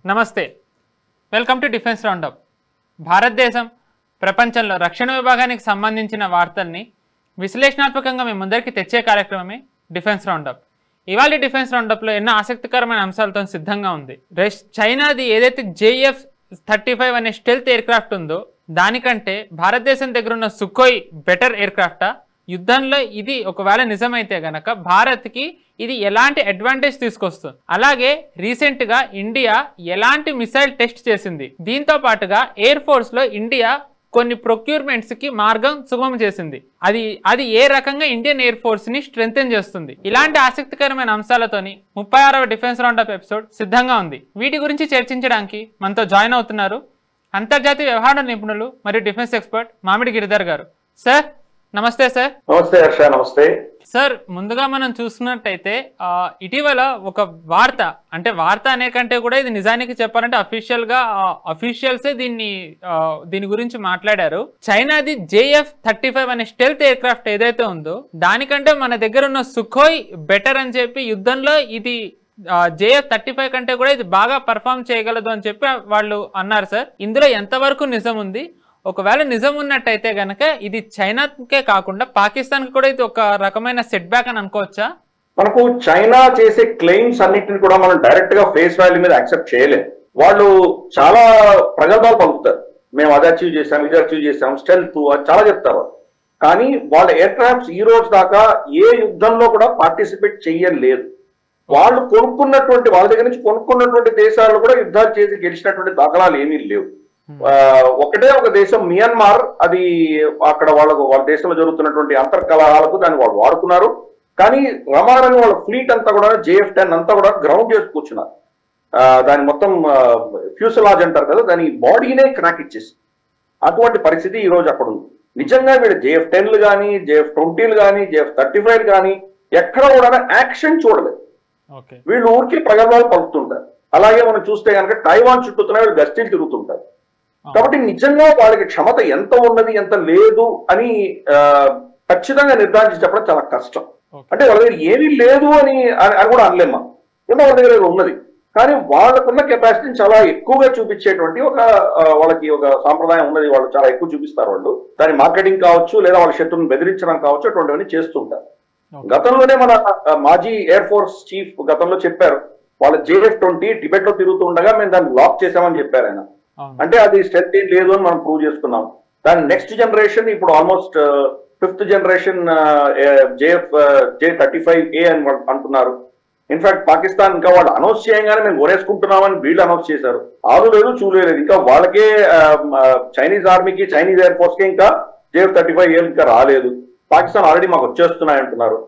నమస్తే, welcome to defence round up. భారతదేశం ప్రపంచంలో రక్షణ విభాగానికి సంబంధించిన వార్తల్ని విశ్లేషణాత్మకంగా మేము ముందరికి తెచ్చే కార్యక్రమమే డిఫెన్స్ రౌండప్. ఇవాళ డిఫెన్స్ రౌండప్లో ఎన్నో ఆసక్తికరమైన అంశాలతో సిద్ధంగా ఉంది. చైనాది ఏదైతే JF-35 అనే స్టెల్త్ ఎయిర్క్రాఫ్ట్ ఉందో దానికంటే భారతదేశం దగ్గర ఉన్న సుఖోయ్ బెటర్ ఎయిర్క్రాఫ్టా? యుద్ధంలో ఇది ఒకవేళ నిజమైతే గనక భారత్కి ఇది ఎలాంటి అడ్వాంటేజ్ తీసుకొస్తుంది? అలాగే రీసెంట్గా ఇండియా ఎలాంటి మిసైల్ టెస్ట్ చేసింది? దీంతో పాటుగా ఎయిర్ ఫోర్స్లో ఇండియా కొన్ని ప్రొక్యూర్మెంట్స్కి మార్గం సుగమం చేసింది. అది ఏ రకంగా ఇండియన్ ఎయిర్ ఫోర్స్ని స్ట్రెంథెన్ చేస్తుంది? ఇలాంటి ఆసక్తికరమైన అంశాలతోని 36వ డిఫెన్స్ రౌండప్ ఎపిసోడ్ సిద్ధంగా ఉంది. వీటి గురించి చర్చించడానికి మనతో జాయిన్ అవుతున్నారు అంతర్జాతీయ వ్యవహార నిపుణులు మరియు డిఫెన్స్ ఎక్స్పర్ట్ మామిడి గిరిధర్ గారు. సార్ నమస్తే. సార్ నమస్తే. హర్ష నమస్తే. సార్, ముందుగా మనం చూసుకున్నట్టయితే ఇటీవల ఒక వార్త, అంటే వార్త అనే కంటే కూడా ఇది నిజానికి చెప్పాలంటే అఫీషియల్సే దీని గురించి మాట్లాడారు. చైనాది JF-35 అనే స్టెల్త్ ఎయిర్క్రాఫ్ట్ ఏదైతే ఉందో దానికంటే మన దగ్గర ఉన్న సుఖోయ్ బెటర్ అని చెప్పి యుద్ధంలో ఇది JF-35 కంటే కూడా ఇది బాగా పర్ఫామ్ చేయగలదు అని చెప్పి వాళ్ళు అన్నారు. సార్, ఇందులో ఎంతవరకు నిజం ఉంది? ఒకవేళ నిజం ఉన్నట్టయితే గనక ఇది చైనాకే కాకుండా పాకిస్తాన్కి కూడా ఇది ఒక రకమైన సెట్ బ్యాక్ అని అనుకోవచ్చా? మనకు చైనా చేసే క్లెయిమ్స్ అన్నిటిని కూడా మనం డైరెక్ట్ గా ఫేస్ వాల్యూ మీద యాక్సెప్ట్ చేయలేం. వాళ్ళు చాలా ప్రగల్భాలు పలుకుతారు. మేము అది అచీవ్ చేసాం, ఇది అచీవ్ చేసాం, స్టెల్త్ అది చాలా చెప్తారు. కానీ వాళ్ళ ఎయిర్ క్రాఫ్ట్స్ ఈ రోజు దాకా ఏ యుద్ధంలో కూడా పార్టిసిపేట్ చేయలేదు. వాళ్ళు వాళ్ళ దగ్గర నుంచి కొనుక్కున్నటువంటి దేశాలు కూడా యుద్ధాలు చేసి గెలిచినటువంటి దాఖలాలు ఏమీ లేవు. ఒకటే ఒక దేశం మియన్మార్, అది అక్కడ వాళ్ళ దేశంలో జరుగుతున్నటువంటి అంతర్కలహాలకు దాన్ని వాళ్ళు వాడుకున్నారు. కానీ రమారని వాళ్ళ ఫ్లీట్ అంతా కూడా JF-10 అంతా కూడా గ్రౌండ్ చేసి కూర్చున్నారు. దాని మొత్తం ఫ్యూసలాజ్ అంటారు కదా, దాని బాడీనే క్రాక్ ఇచ్చేసి అటువంటి పరిస్థితి ఈ రోజు అక్కడ ఉంది. నిజంగా వీళ్ళు JF-10లు కానీ, JF-20లు కానీ, JF-35 కానీ ఎక్కడ కూడా యాక్షన్ చూడలేదు. వీళ్ళు ఊరికి ప్రగల్భాలు పలుకుతుంటారు. అలాగే మనం చూస్తే కనుక టైవాన్ చుట్టూతున్న వీళ్ళు గస్తీలు తిరుగుతుంటారు. కాబట్టి నిజంగా వాళ్ళకి క్షమత ఎంత ఉన్నది ఎంత లేదు అని ఖచ్చితంగా నిర్ధారించి చెప్పడం చాలా కష్టం. అంటే వాళ్ళ దగ్గర ఏమీ లేదు అని కూడా అనలేమ్మా, ఏమో వాళ్ళ దగ్గర ఉన్నది. కానీ వాళ్ళకున్న కెపాసిటీని చాలా ఎక్కువగా చూపించేటువంటి వాళ్ళకి ఒక సాంప్రదాయం ఉన్నది. వాళ్ళు చాలా ఎక్కువ చూపిస్తారు. వాళ్ళు దాని మార్కెటింగ్ కావచ్చు, లేదా వాళ్ళ శత్రువుని బెదిరించడం కావచ్చు, అటువంటివన్నీ చేస్తుంటారు. గతంలోనే మన మాజీ ఎయిర్ ఫోర్స్ చీఫ్ గతంలో చెప్పారు, వాళ్ళ JF-20 టిబెట్ లో తిరుగుతూ ఉండగా మేము దాన్ని లాక్ చేసామని చెప్పారు ఆయన. అంటే అది స్ట్రెంత్ ఏం లేదు అని మనం ప్రూవ్ చేసుకున్నాం. దాని నెక్స్ట్ జనరేషన్ ఇప్పుడు ఆల్మోస్ట్ 5th జనరేషన్ J-35A అని అంటున్నారు. ఇన్ఫాక్ట్ పాకిస్తాన్ ఇంకా వాళ్ళు అనౌన్స్ చేయగానే మేము గోరేసుకుంటున్నామని వీళ్ళు అనౌన్స్ చేశారు. ఆలు లేదు చూలేదు. ఇంకా వాళ్ళకే చైనీస్ ఆర్మీకి, చైనీస్ ఎయిర్ ఫోర్స్ కి ఇంకా JF-35A ఇంకా రాలేదు. పాకిస్తాన్ ఆల్రెడీ మాకు వచ్చేస్తున్నాయి అంటున్నారు.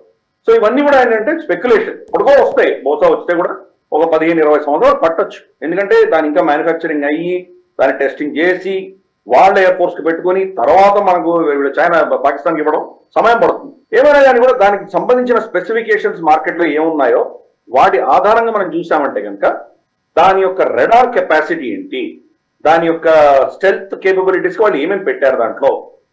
సో ఇవన్నీ కూడా ఏంటంటే స్పెక్యులేషన్. ఇప్పుడుకో వస్తాయి, బహుశా వస్తే కూడా ఒక 15-20 సంవత్సరాలు పట్టొచ్చు. ఎందుకంటే దాని ఇంకా మ్యానుఫ్యాక్చరింగ్ అయ్యి దాన్ని టెస్టింగ్ చేసి వాళ్ళ ఎయిర్ ఫోర్స్ కి పెట్టుకుని తర్వాత మనకు చైనా పాకిస్తాన్కి ఇవ్వడం సమయం పడుతుంది. ఏమైనా కానీ కూడా దానికి సంబంధించిన స్పెసిఫికేషన్స్ మార్కెట్లో ఏమున్నాయో వాటి ఆధారంగా మనం చూసామంటే కనుక దాని యొక్క రెడార్ కెపాసిటీ ఏంటి, దాని యొక్క స్టెల్త్ కేపబిలిటీస్ వాళ్ళు ఏమేమి పెట్టారు దాంట్లో,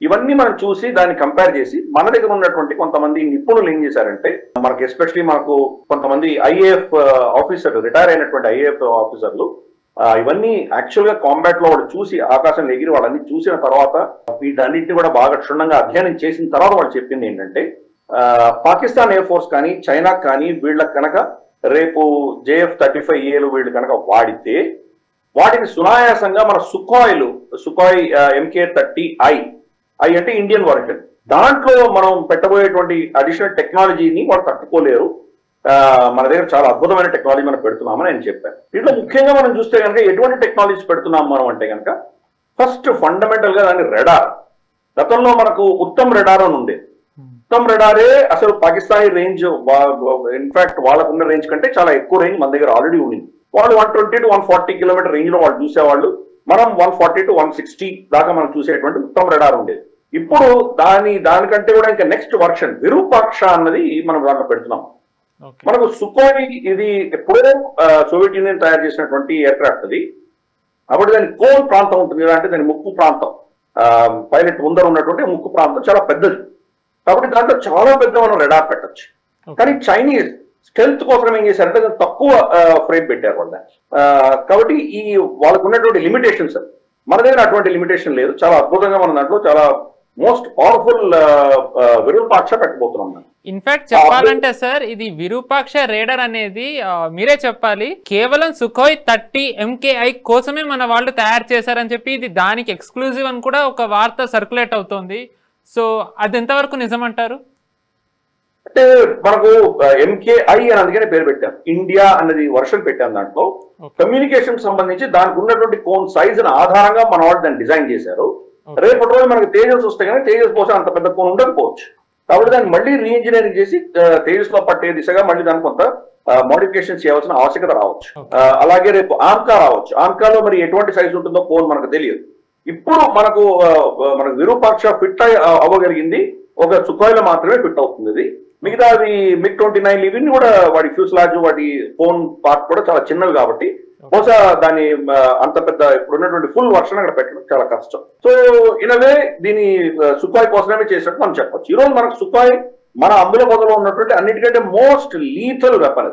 ఇవన్నీ మనం చూసి దాన్ని కంపేర్ చేసి మన దగ్గర ఉన్నటువంటి కొంతమంది నిపుణులు ఏం చేశారంటే, మనకి ఎస్పెషలీ మనకు కొంతమంది IAF ఆఫీసర్లు, రిటైర్ అయినటువంటి IAF ఆఫీసర్లు ఇవన్నీ యాక్చువల్ గా కాంబాట్ లో వాళ్ళు చూసి ఆకాశంలో ఎగిరి వాళ్ళని చూసిన తర్వాత వీటన్నిటిని కూడా బాగా క్షుణ్ణంగా అధ్యయనం చేసిన తర్వాత వాళ్ళు చెప్పింది ఏంటంటే, పాకిస్తాన్ ఎయిర్ ఫోర్స్ కానీ చైనా కానీ వీళ్ళకి కనుక రేపు JF-35Aలు వీళ్ళు కనుక వాడితే వాటిని సునాయాసంగా మన సుఖోయ్ MK-30I అంటే ఇండియన్ వర్షన్, దాంట్లో మనం పెట్టబోయేటువంటి అడిషనల్ టెక్నాలజీని వాళ్ళు తట్టుకోలేరు. మన దగ్గర చాలా అద్భుతమైన టెక్నాలజీ మనం పెడుతున్నామని ఆయన చెప్పారు. దీంట్లో ముఖ్యంగా మనం చూస్తే కనుక ఎటువంటి టెక్నాలజీస్ పెడుతున్నాం మనం అంటే కనుక, ఫస్ట్ ఫండమెంటల్ గా దాని రెడార్. గతంలో మనకు ఉత్తమ్ రెడార్ అని ఉంది. ఉత్తమ్ రెడారే అసలు పాకిస్తానీ రేంజ్, ఇన్ఫాక్ట్ వాళ్ళకున్న రేంజ్ కంటే చాలా ఎక్కువ రేంజ్ మన దగ్గర ఆల్రెడీ ఉంది. వాళ్ళు 120 to 140 కిలోమీటర్ రేంజ్ లో వాళ్ళు చూసేవాళ్ళు. మనం 140 to 160 దాకా మనం చూసేటువంటి ఉత్తమ్ రెడార్ ఉండేది. ఇప్పుడు దానికంటే కూడా ఇంకా నెక్స్ట్ వర్షన్ విరూపాక్ష అన్నది మనం దాంట్లో పెడుతున్నాం. మనకు సుఖోయ్ ఇది ఎప్పుడో సోవియట్ యూనియన్ తయారు చేసినటువంటి ఎయిర్ క్రాఫ్ట్ అది. అప్పుడు దాని కోల్ ప్రాంతం ఉంటుంది కదా, అంటే దాని ముక్కు ప్రాంతం, పైలట్ ముందర ఉన్నటువంటి ముక్కు ప్రాంతం చాలా పెద్దది. కాబట్టి దాంట్లో చాలా పెద్ద మనం రెడార్ పెట్టచ్చు. కానీ చైనీస్ స్టెల్త్ కోసం ఏం చేశారంటే తక్కువ ఫ్రేమ్ పెట్టారు వాళ్ళ. కాబట్టి ఈ వాళ్ళకు ఉన్నటువంటి లిమిటేషన్స్ మన దగ్గర అటువంటి లిమిటేషన్ లేదు. చాలా అద్భుతంగా మన దాంట్లో చాలా మోస్ట్ పవర్ఫుల్ విరూపాక్ష పెట్టబోతున్నాం. ఇన్ఫాక్ట్ చెప్పాలంటే సార్, ఇది విరూపాక్ష రేడర్ అనేది మీరే చెప్పాలి, కేవలం సుఖోయ్ 30 MKI కోసమే మన వాళ్ళు తయారు చేశారని చెప్పి ఇది దానికి ఎక్స్క్లూజివ్ అని కూడా ఒక వార్త సర్క్యులేట్ అవుతోంది. సో అది ఎంతవరకు నిజమంటారు? అంటే మనకు MKI అని అందుకనే పేరు పెట్టాం. ఇండియా అన్నది వర్షన్ పెట్టాం. దాంట్లో కమ్యూనికేషన్ సంబంధించి దానికి ఉన్నటువంటి కోన్ సైజ్ ఆధారంగా మన వాళ్ళు దాన్ని డిజైన్ చేశారు. రేపటి రోజు మనకు తేజస్ వస్తే కానీ తేజస్ కోసం అంత పెద్ద కోన్ ఉండకపోవచ్చు. కాబట్టి దాన్ని మళ్ళీ రీఇంజనీరింగ్ చేసి తేజస్ లో పట్టే దిశగా మళ్ళీ దానికి కొంత మోడిఫికేషన్ చేయాల్సిన ఆవశ్యకత రావచ్చు. అలాగే రేపు ఆంకా రావచ్చు. ఆంకాలో మరి ఎటువంటి సైజ్ ఉంటుందో కోన్ మనకు తెలియదు. ఇప్పుడు మనకు విరూపాక్ష ఫిట్ అవ్వగలిగింది ఒక సుఖోయ్లో మాత్రమే ఫిట్ అవుతుంది. ఇది మిగతా అది MiG-29 ఇవన్నీ కూడా వాటి ఫ్యూస్లాజ్ వాటి ఫోన్ పార్ట్ కూడా చాలా చిన్నవి కాబట్టి బహుశా దాన్ని అంత పెద్ద ఇప్పుడు ఉన్నటువంటి ఫుల్ వర్షన్ అక్కడ పెట్టడం చాలా కష్టం. సో ఇన్ అవే దీని సుఖాయ్ కోసమే చేసినట్టు మనం చెప్పొచ్చు. ఈ రోజు మనకు సుఖాయ్ మన అమ్ముల పొదలో ఉన్నటువంటి అన్నిటికంటే most lethal weapon.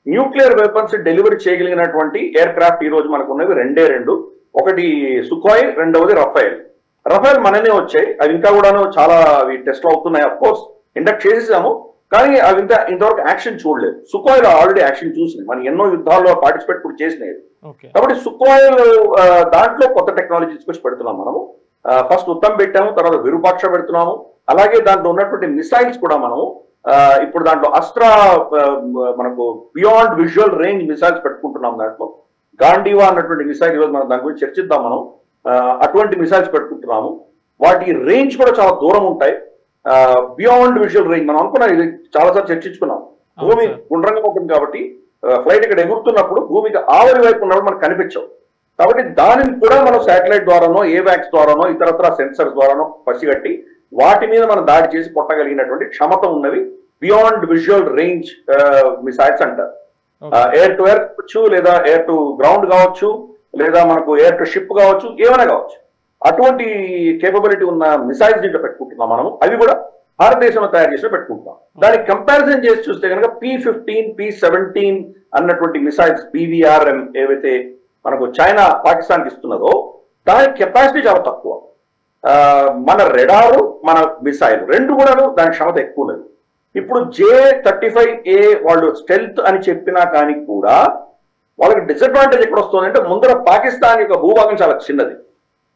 Nuclear weapons delivery చేయగలిగినటువంటి ఎయిర్ క్రాఫ్ట్ ఈ రోజు మనకు ఉన్నవి రెండు. ఒకటి సుఖాయ్, రెండవది రఫేల్. రఫేల్ మననే వచ్చాయి. అవి ఇంకా కూడాను చాలా అవి టెస్ట్లు అవుతున్నాయి. అఫ్ కోర్స్ ఇండక్ట్ చేసేసాము, కానీ అవి ఇంతవరకు యాక్షన్ చూడలేదు. సుఖోయ్లో ఆల్రెడీ యాక్షన్ చూసినాయి. మనం ఎన్నో యుద్ధాల్లో పార్టిసిపేట్ కూడా చేసినాయి. కాబట్టి సుఖోయ్లో దాంట్లో కొత్త టెక్నాలజీ తీసుకొచ్చి పెడుతున్నాం మనము. ఫస్ట్ ఉత్తమ్ పెట్టాము, తర్వాత విరూపాక్ష పెడుతున్నాము. అలాగే దాంట్లో ఉన్నటువంటి మిసైల్స్ కూడా మనము ఇప్పుడు దాంట్లో అస్త్రా మనకు బియాండ్ విజువల్ రేంజ్ మిసైల్స్ పెట్టుకుంటున్నాం. దాంట్లో గాంధీవా అన్నటువంటి మిసైల్ ఈరోజు మనం దాని గురించి చర్చిద్దాం. మనం అటువంటి మిసైల్స్ పెట్టుకుంటున్నాము. వాటి రేంజ్ కూడా చాలా దూరం ఉంటాయి. బియాండ్ విజువల్ రేంజ్ మనం అనుకున్నాం, ఇది చాలాసార్లు చర్చించుకున్నాం. భూమి గుండ్రంగా ఉంటుంది కాబట్టి ఫ్లైట్ ఇక్కడ ఎగురుతున్నప్పుడు భూమికి ఆవరి వైపు ఉన్నప్పుడు మనకు కనిపించవు. కాబట్టి దానిని కూడా మనం శాటిలైట్ ద్వారానో ఏవాక్స్ ద్వారానో ఇతరత్ర సెన్సర్స్ ద్వారానో పసిగట్టి వాటి మీద మనం దాడి చేసి కొట్టగలిగినటువంటి క్షమత ఉన్నవి బియాండ్ విజువల్ రేంజ్ మిసైల్స్ అంటారు. ఎయిర్ టు ఎయిర్ కావచ్చు, లేదా ఎయిర్ టు గ్రౌండ్ కావచ్చు, లేదా మనకు ఎయిర్ టు షిప్ కావచ్చు, ఏమైనా కావచ్చు. అటువంటి కేపబిలిటీ ఉన్న మిసైల్స్ దీంట్లో పెట్టుకుంటున్నాం మనము. అవి కూడా భారతదేశంలో తయారు చేసి పెట్టుకుంటున్నాం. దానికి కంపారిజన్ చేసి చూస్తే కనుక P-15, P-17 అన్నటువంటి మిసైల్స్ BVRM ఏవైతే మనకు చైనా పాకిస్తాన్కి ఇస్తున్నదో దాని కెపాసిటీ చాలా తక్కువ. మన రెడారు, మన మిసైల్ రెండు కూడాను దాని క్షమత ఎక్కువ లేదు. ఇప్పుడు J-35A వాళ్ళు స్టెల్త్ అని చెప్పినా కానీ కూడా వాళ్ళకి డిసడ్వాంటేజ్ ఎక్కడ వస్తుంది అంటే ముందర పాకిస్తాన్ యొక్క భూభాగం చాలా చిన్నది.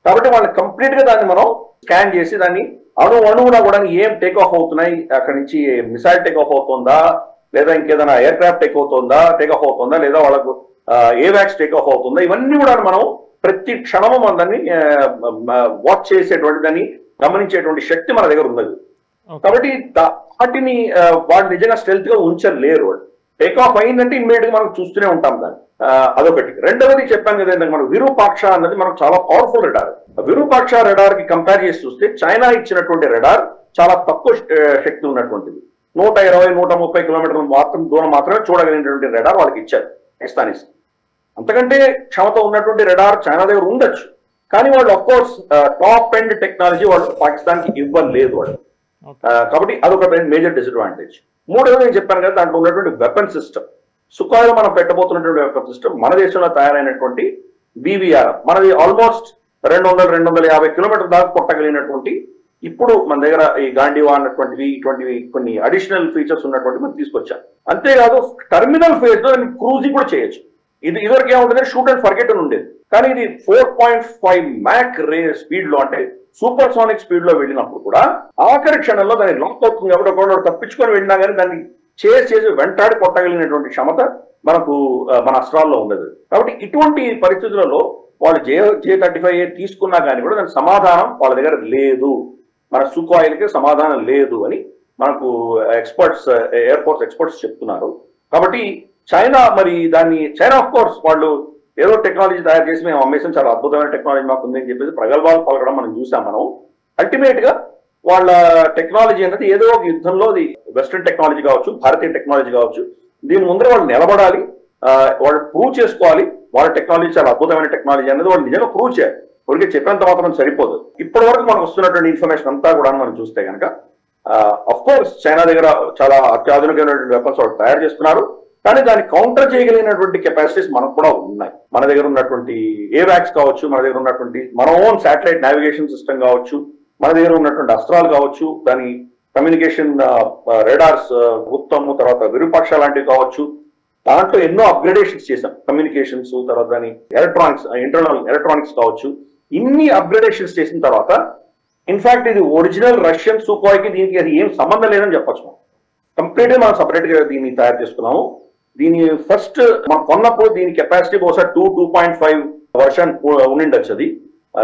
కాబట్టి వాళ్ళు కంప్లీట్ గా దాన్ని మనం స్కాన్ చేసి దాన్ని అణువునా కూడా ఏం టేక్ ఆఫ్ అవుతున్నాయి, అక్కడి నుంచి మిసైల్ టేక్ ఆఫ్ అవుతుందా, లేదా ఇంకేదైనా ఎయిర్ క్రాఫ్ట్ టేక్ ఆఫ్ అవుతుందా, లేదా వాళ్ళకు ఏవాక్స్ టేక్ ఆఫ్ అవుతుందా, ఇవన్నీ కూడా మనం ప్రతి క్షణము మన దాన్ని వాచ్ చేసేటువంటి దాన్ని గమనించేటువంటి శక్తి మన దగ్గర ఉన్నది. కాబట్టి వాటిని వాళ్ళు నిజంగా స్టెల్త్ గా ఉంచలేరు. వాళ్ళు టేక్ ఆఫ్ అయిందంటే ఇమ్మీడియట్ గా మనం చూస్తూనే ఉంటాం దాన్ని. అదొకటి. రెండవది చెప్పాను కదా మనకు విరూపాక్ష అన్నది మనకు చాలా పవర్ఫుల్ రెడార్. విరూపాక్ష రెడార్ కి కంపేర్ చేసి చూస్తే చైనా ఇచ్చినటువంటి రెడార్ చాలా తక్కువ శక్తి ఉన్నటువంటిది. 120-130 కిలోమీటర్ల దూరం మాత్రమే చూడగలిగినటువంటి రెడార్ వాళ్ళకి ఇచ్చారు పాకిస్తానీస్. అంతకంటే క్షమత ఉన్నటువంటి రెడార్ చైనా దగ్గర ఉండొచ్చు, కానీ వాళ్ళు of course top end technology వాళ్ళు పాకిస్తాన్ కి ఇవ్వలేదు వాళ్ళు. కాబట్టి అదొక మేజర్ డిసడ్వాంటేజ్. మూడవది నేను చెప్పాను కదా దాంట్లో ఉన్నటువంటి వెపన్ సిస్టమ్. సుఖాయ్లో మనం పెట్టబోతున్నటువంటి వెపన్ సిస్టమ్ మన దేశంలో తయారైనటువంటి BVR మనది ఆల్మోస్ట్ 200-250 కిలోమీటర్ దాకా కొట్టగలిగినటువంటి ఇప్పుడు మన దగ్గర ఈ గాంధీవా అన్నటువంటివి ఇటువంటివి కొన్ని అడిషనల్ ఫీచర్స్ ఉన్నటువంటి మనం తీసుకొచ్చాం. అంతేకాదు టర్మినల్ ఫేజ్ లో క్రూజింగ్ కూడా చేయొచ్చు. ఇది ఇదివరకు ఏముంటుంది, షూట్ అండ్ ఫర్గెట్ అని ఉండేది. కానీ ఇది 4.5 మ్యాక్ స్పీడ్ లో, అంటే సూపర్ సోనిక్ స్పీడ్ లో వెళ్ళినప్పుడు కూడా ఆఖరి క్షణంలో దాన్ని లాక్ అవుతుంది కాబట్టి ఒకటి తప్పించుకొని వెళ్ళినా కానీ దాన్ని చేసి వెంటాడి కొట్టగలిగినటువంటి క్షమత మనకు మన అస్త్రాల్లో ఉండదు. కాబట్టి ఇటువంటి పరిస్థితులలో వాళ్ళు J-35A తీసుకున్నా కానీ కూడా దాని సమాధానం వాళ్ళ దగ్గర లేదు, మన సుఖాయిలకి సమాధానం లేదు అని మనకు ఎక్స్పర్ట్స్, ఎయిర్ ఫోర్స్ ఎక్స్పర్ట్స్ చెప్తున్నారు. కాబట్టి చైనా చైనా ఆఫ్ కోర్స్ వాళ్ళు ఏదో టెక్నాలజీ తయారు చేసి మేము అమ్మేసాం, చాలా అద్భుతమైన టెక్నాలజీ మాకు ఉంది అని చెప్పేసి ప్రగల్భాలు పలకడం మనం చూసాం. మనం అల్టిమేట్ గా వాళ్ళ టెక్నాలజీ అనేది ఏదో ఒక యుద్ధంలో వెస్ట్రన్ టెక్నాలజీ కావచ్చు, భారతీయ టెక్నాలజీ కావచ్చు, దీని ముందర వాళ్ళు నిలబడాలి, వాళ్ళు ప్రూవ్ చేసుకోవాలి. వాళ్ళ టెక్నాలజీ చాలా అద్భుతమైన టెక్నాలజీ అనేది వాళ్ళు నిజంగా ప్రూవ్ చేయాలి. ఊరికే చెప్పినంత మాత్రం సరిపోదు. ఇప్పటి వరకు మనకు వస్తున్నటువంటి ఇన్ఫర్మేషన్ అంతా కూడా మనం చూస్తే కనుక అఫ్ కోర్స్ చైనా దగ్గర చాలా అత్యాధునికమైనటువంటి వెపన్స్ వాళ్ళు తయారు చేస్తున్నారు, కానీ దాన్ని కౌంటర్ చేయగలిగినటువంటి కెపాసిటీస్ మనకు కూడా ఉన్నాయి. మన దగ్గర ఉన్నటువంటి ఏవాక్స్ కావచ్చు, మన దగ్గర ఉన్నటువంటి మన ఓన్ శాటిలైట్ నావిగేషన్ సిస్టమ్ కావచ్చు, మన దగ్గర ఉన్నటువంటి అస్త్రాలు కావచ్చు, దాని కమ్యూనికేషన్ రేడార్స్ ఉత్తమ్, తర్వాత విరూపాక్ష లాంటివి కావచ్చు, దాంట్లో ఎన్నో అప్గ్రేడేషన్స్ చేశాం. కమ్యూనికేషన్స్, తర్వాత దాని ఎలక్ట్రానిక్స్, ఇంటర్నల్ ఎలక్ట్రానిక్స్ కావచ్చు, ఇన్ని అప్గ్రేడేషన్స్ చేసిన తర్వాత ఇన్ఫాక్ట్ ఇది ఒరిజినల్ రష్యన్ సూకాయ్కి దీనికి అది ఏం సంబంధం లేదని చెప్పచ్చు. కంప్లీట్ గా మనం సపరేట్ గా దీన్ని తయారు చేసుకున్నాము. దీని ఫస్ట్ మనం కొన్నప్పుడు దీని కెపాసిటీ బహుశా 2.5 వర్షన్ ఉండిండొచ్చు, అది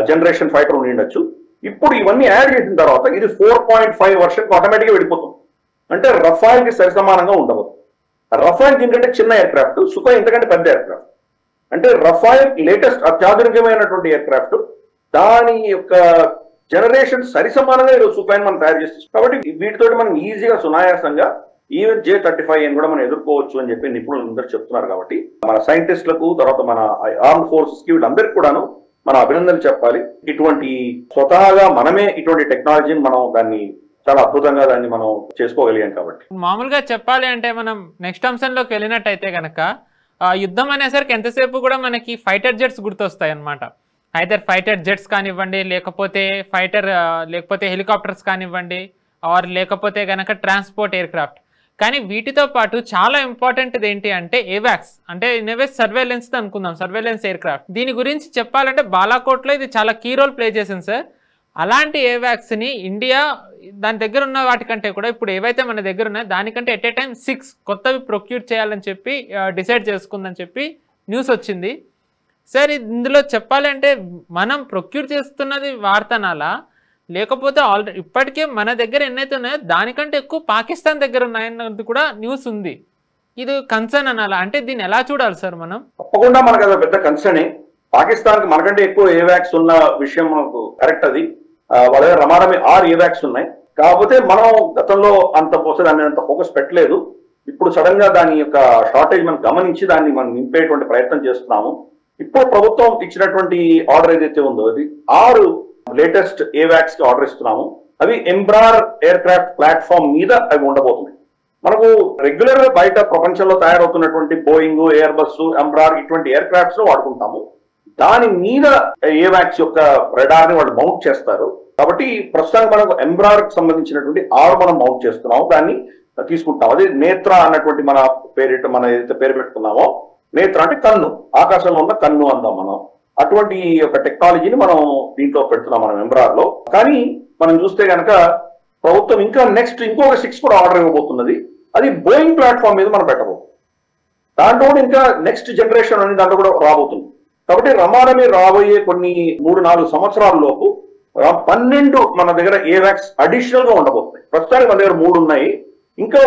జనరేషన్ ఫైటర్ ఉండిండొచ్చు. ఇప్పుడు ఇవన్నీ యాడ్ చేసిన తర్వాత ఇది 4.5 వర్షన్ ఆటోమేటిక్ గా వెళ్ళిపోతుంది. అంటే రఫాల్ కి సరి సమానంగా ఉండదు. రఫాల్ దీనికంటే చిన్న ఎయిర్ క్రాఫ్ట్, సుఖాయ్ ఇంతకంటే పెద్ద ఎయిర్ క్రాఫ్ట్. అంటే రఫాల్ లేటెస్ట్ అత్యాధునికమైనటువంటి ఎయిర్ క్రాఫ్ట్, దాని యొక్క జనరేషన్ సరి సమానంగా ఈరోజు సుఖాయిని మనం తయారు చేస్తాం. కాబట్టి వీటితోటి మనం ఈజీగా సునాయాసంగా ఈవెన్ J-35 కూడా మనం ఎదుర్కోవచ్చు అని చెప్పి నిపుణులు అందరూ చెప్తున్నారు. కాబట్టి మన సైంటిస్టులకు, తర్వాత మన ఆర్మ్ ఫోర్సెస్ కి, వీళ్ళందరికీ కూడాను మన అభినందనలు చెప్పాలి. ఇటువంటి స్వతహాగా మనమే ఇటువంటి టెక్నాలజీని మనం దాన్ని చాలా అద్భుతంగా దాన్ని మనం చేసుకోగలిగాం. కాబట్టి మామూలుగా చెప్పాలి అంటే మనం నెక్స్ట్ అంశంలోకి వెళ్ళినట్టయితే కనుక యుద్ధం అనేసరికి ఎంతసేపు కూడా మనకి ఫైటర్ జెట్స్ గుర్తొస్తాయి అన్నమాట. ఐదర్ ఫైటర్ జెట్స్ కానివ్వండి, లేకపోతే లేకపోతే హెలికాప్టర్స్ కానివ్వండి, ఆర్ లేకపోతే కనుక ట్రాన్స్పోర్ట్ ఎయిర్ క్రాఫ్ట్. కానీ వీటితో పాటు చాలా ఇంపార్టెంట్ ఏంటి అంటే ఏవాక్స్, అంటే ఇన్వేస్ సర్వేలెన్స్ అనుకుందాం, సర్వేలెన్స్ ఎయిర్ క్రాఫ్ట్. దీని గురించి చెప్పాలంటే బాలాకోట్లో ఇది చాలా కీ రోల్ ప్లే చేసింది సార్. అలాంటి ఏవాక్స్ని ఇండియా దాని దగ్గర ఉన్న వాటికంటే కూడా ఇప్పుడు ఏవైతే మన దగ్గర ఉన్నాయో దానికంటే ఎట్ ఏ టైం 6 కొత్తవి ప్రొక్యూర్ చేయాలని చెప్పి డిసైడ్ చేసుకుందని చెప్పి న్యూస్ వచ్చింది. సార్ ఇందులో చెప్పాలంటే మనం ప్రొక్యూర్ చేస్తున్నది వార్తనాలా, లేకపోతే ఆల్రెడీ ఇప్పటికే మన దగ్గర ఎన్నైతే ఉన్నాయో దానికంటే ఎక్కువ పాకిస్తాన్ దగ్గర ఉన్నాయన్నది కూడా న్యూస్ ఉంది. ఇది కన్సర్న్ అనాలా, అంటే దీన్ని ఎలా చూడాలి సార్ మనం? తప్పకుండా మనకు అది పెద్ద కన్సర్నే. పాకిస్తాన్ కి మనకంటే ఎక్కువ ఏవాక్స్ ఉన్న విషయం మనకు కరెక్ట్. అది వాళ్ళ దగ్గర రమారమి 6 ఏవాక్స్ ఉన్నాయి. కాకపోతే మనం గతంలో దాన్ని అంత ఫోకస్ పెట్టలేదు. ఇప్పుడు సడన్ గా దాని యొక్క షార్టేజ్ మనం గమనించి దాన్ని మనం నింపేటువంటి ప్రయత్నం చేస్తున్నాము. ఇప్పుడు ప్రభుత్వం ఇచ్చినటువంటి ఆర్డర్ ఏదైతే ఉందో అది 6 లేటెస్ట్ ఏవాక్స్ కి ఆర్డర్ ఇస్తున్నాము. అవి ఎంబ్రార్ ఎయిర్ క్రాఫ్ట్ ప్లాట్ఫామ్ మీద అవి ఉండబోతున్నాయి. మనకు రెగ్యులర్ గా బయట ప్రపంచంలో తయారవుతున్నటువంటి బోయింగ్, ఎయిర్ బస్, ఎంబ్రార్ ఇటువంటి ఎయిర్ క్రాఫ్ట్స్ లో వాడుకుంటాము. దాని మీద ఏవాక్స్ యొక్క రెడార్ ని వాళ్ళు మౌంట్ చేస్తారు. కాబట్టి ప్రస్తుతానికి మనకు ఎంబ్రార్ కి సంబంధించినటువంటి 6 మనం మౌంట్ చేస్తున్నాము, దాన్ని తీసుకుంటాం. అదే నేత్ర అన్నటువంటి మన ఏదైతే పేరు పెట్టుకున్నామో, నేత్ర అంటే కన్ను, ఆకాశంలో ఉన్న కన్ను అందాం మనం. అటువంటి ఒక టెక్నాలజీని మనం దీంట్లో పెడుతున్నాం మనం ఎంబ్రార్ లో. కానీ మనం చూస్తే కనుక ప్రభుత్వం ఇంకా నెక్స్ట్ ఇంకొక 6 కూడా ఆర్డర్ ఇవ్వబోతున్నది. అది బోయింగ్ ప్లాట్ఫామ్ మీద మనం పెట్టబోతుంది. దాంట్లో కూడా ఇంకా నెక్స్ట్ జనరేషన్ అని దాంట్లో కూడా రాబోతుంది. కాబట్టి రమారమి రాబోయే కొన్ని 3-4 సంవత్సరాల లోపు 12 మన దగ్గర ఏవాక్స్ అడిషనల్ గా ఉండబోతున్నాయి. ప్రస్తుతానికి మన దగ్గర 3 ఉన్నాయి, ఇంకా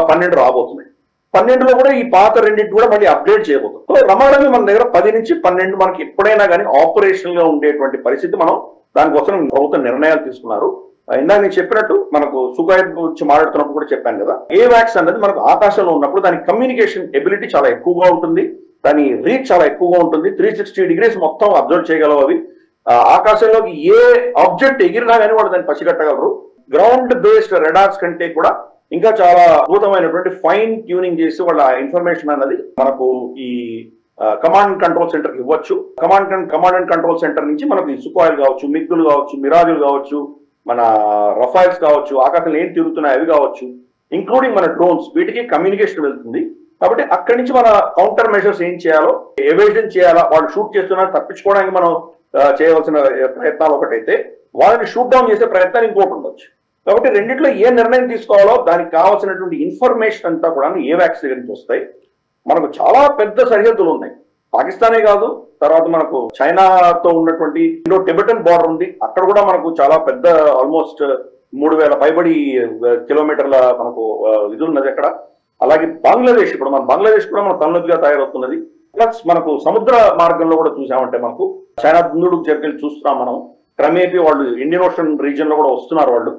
12 రాబోతున్నాయి. 12లో కూడా ఈ పాత రెండింటి కూడా మళ్ళీ అప్డేట్ చేయబోతుంది. సో రమారమి మన దగ్గర 10 నుంచి 12 మనకి ఎప్పుడైనా కానీ ఆపరేషనల్ గా ఉండేటువంటి పరిస్థితి మనం దానికోసం ప్రభుత్వం నిర్ణయాలు తీసుకున్నారు. ఇందాక నేను చెప్పినట్టు మనకు సుఖాయ్ గురించి మాట్లాడుతున్నప్పుడు కూడా చెప్పాను కదా, ఏవాక్స్ అనేది మనకు ఆకాశంలో ఉన్నప్పుడు దాని కమ్యూనికేషన్ ఎబిలిటీ చాలా ఎక్కువగా ఉంటుంది, దాని రీచ్ చాలా ఎక్కువగా ఉంటుంది. 360 డిగ్రీస్ మొత్తం అబ్జర్వ్ చేయగలవు అవి. ఆకాశంలోకి ఏ ఆబ్జెక్ట్ ఎగిరినా కానీ వాళ్ళు దాన్ని పసిగట్టగలరు. గ్రౌండ్ బేస్డ్ రెడార్స్ కంటే కూడా ఇంకా చాలా అద్భుతమైనటువంటి ఫైన్ ట్యూనింగ్ చేసి వాళ్ళ ఇన్ఫర్మేషన్ అన్నది మనకు ఈ కమాండ్ అండ్ కంట్రోల్ సెంటర్కి ఇవ్వచ్చు. కమాండ్ అండ్ కంట్రోల్ సెంటర్ నుంచి మనకు ఈ సుఖాయిలు కావచ్చు, మిగ్గులు కావచ్చు, మిరాజులు కావచ్చు, మన రఫైల్స్ కావచ్చు, ఆకాశంలో ఏం తిరుగుతున్నాయి అవి కావచ్చు, ఇంక్లూడింగ్ మన డ్రోన్స్, వీటికి కమ్యూనికేషన్ వెళ్తుంది. కాబట్టి అక్కడి నుంచి మన కౌంటర్ మెజర్స్ ఏం చేయాలో, ఎవేజన్ చేయాలా, వాళ్ళు షూట్ చేస్తున్నారు తప్పించుకోవడానికి మనం చేయవలసిన ప్రయత్నాలు ఒకటైతే, వాళ్ళని షూట్ డౌన్ చేసే ప్రయత్నాలు ఇంకోటి ఉండొచ్చు. కాబట్టి రెండిట్లో ఏ నిర్ణయం తీసుకోవాలో దానికి కావాల్సినటువంటి ఇన్ఫర్మేషన్ అంతా కూడా ఏవాక్స్ దగ్గర నుంచి వస్తాయి. మనకు చాలా పెద్ద సరిహద్దులు ఉన్నాయి. పాకిస్తానే కాదు, తర్వాత మనకు చైనాతో ఉన్నటువంటి ఇండో టిబెటన్ బార్డర్ ఉంది. అక్కడ కూడా మనకు చాలా పెద్ద ఆల్మోస్ట్ 3000 పైబడి కిలోమీటర్ల మనకు ఇది ఉన్నది అక్కడ. అలాగే బంగ్లాదేశ్, ఇప్పుడు మన బంగ్లాదేశ్ కూడా మన తలనొప్పిగా తయారవుతున్నది. ప్లస్ మనకు సముద్ర మార్గంలో కూడా చూసామంటే మనకు చైనా దుందుడుకు జరిగి చూస్తున్నాం మనం. క్రమేపీ వాళ్ళు ఇండియన్ ఓషన్ రీజియన్ లో కూడా వస్తున్నారు వాళ్ళు.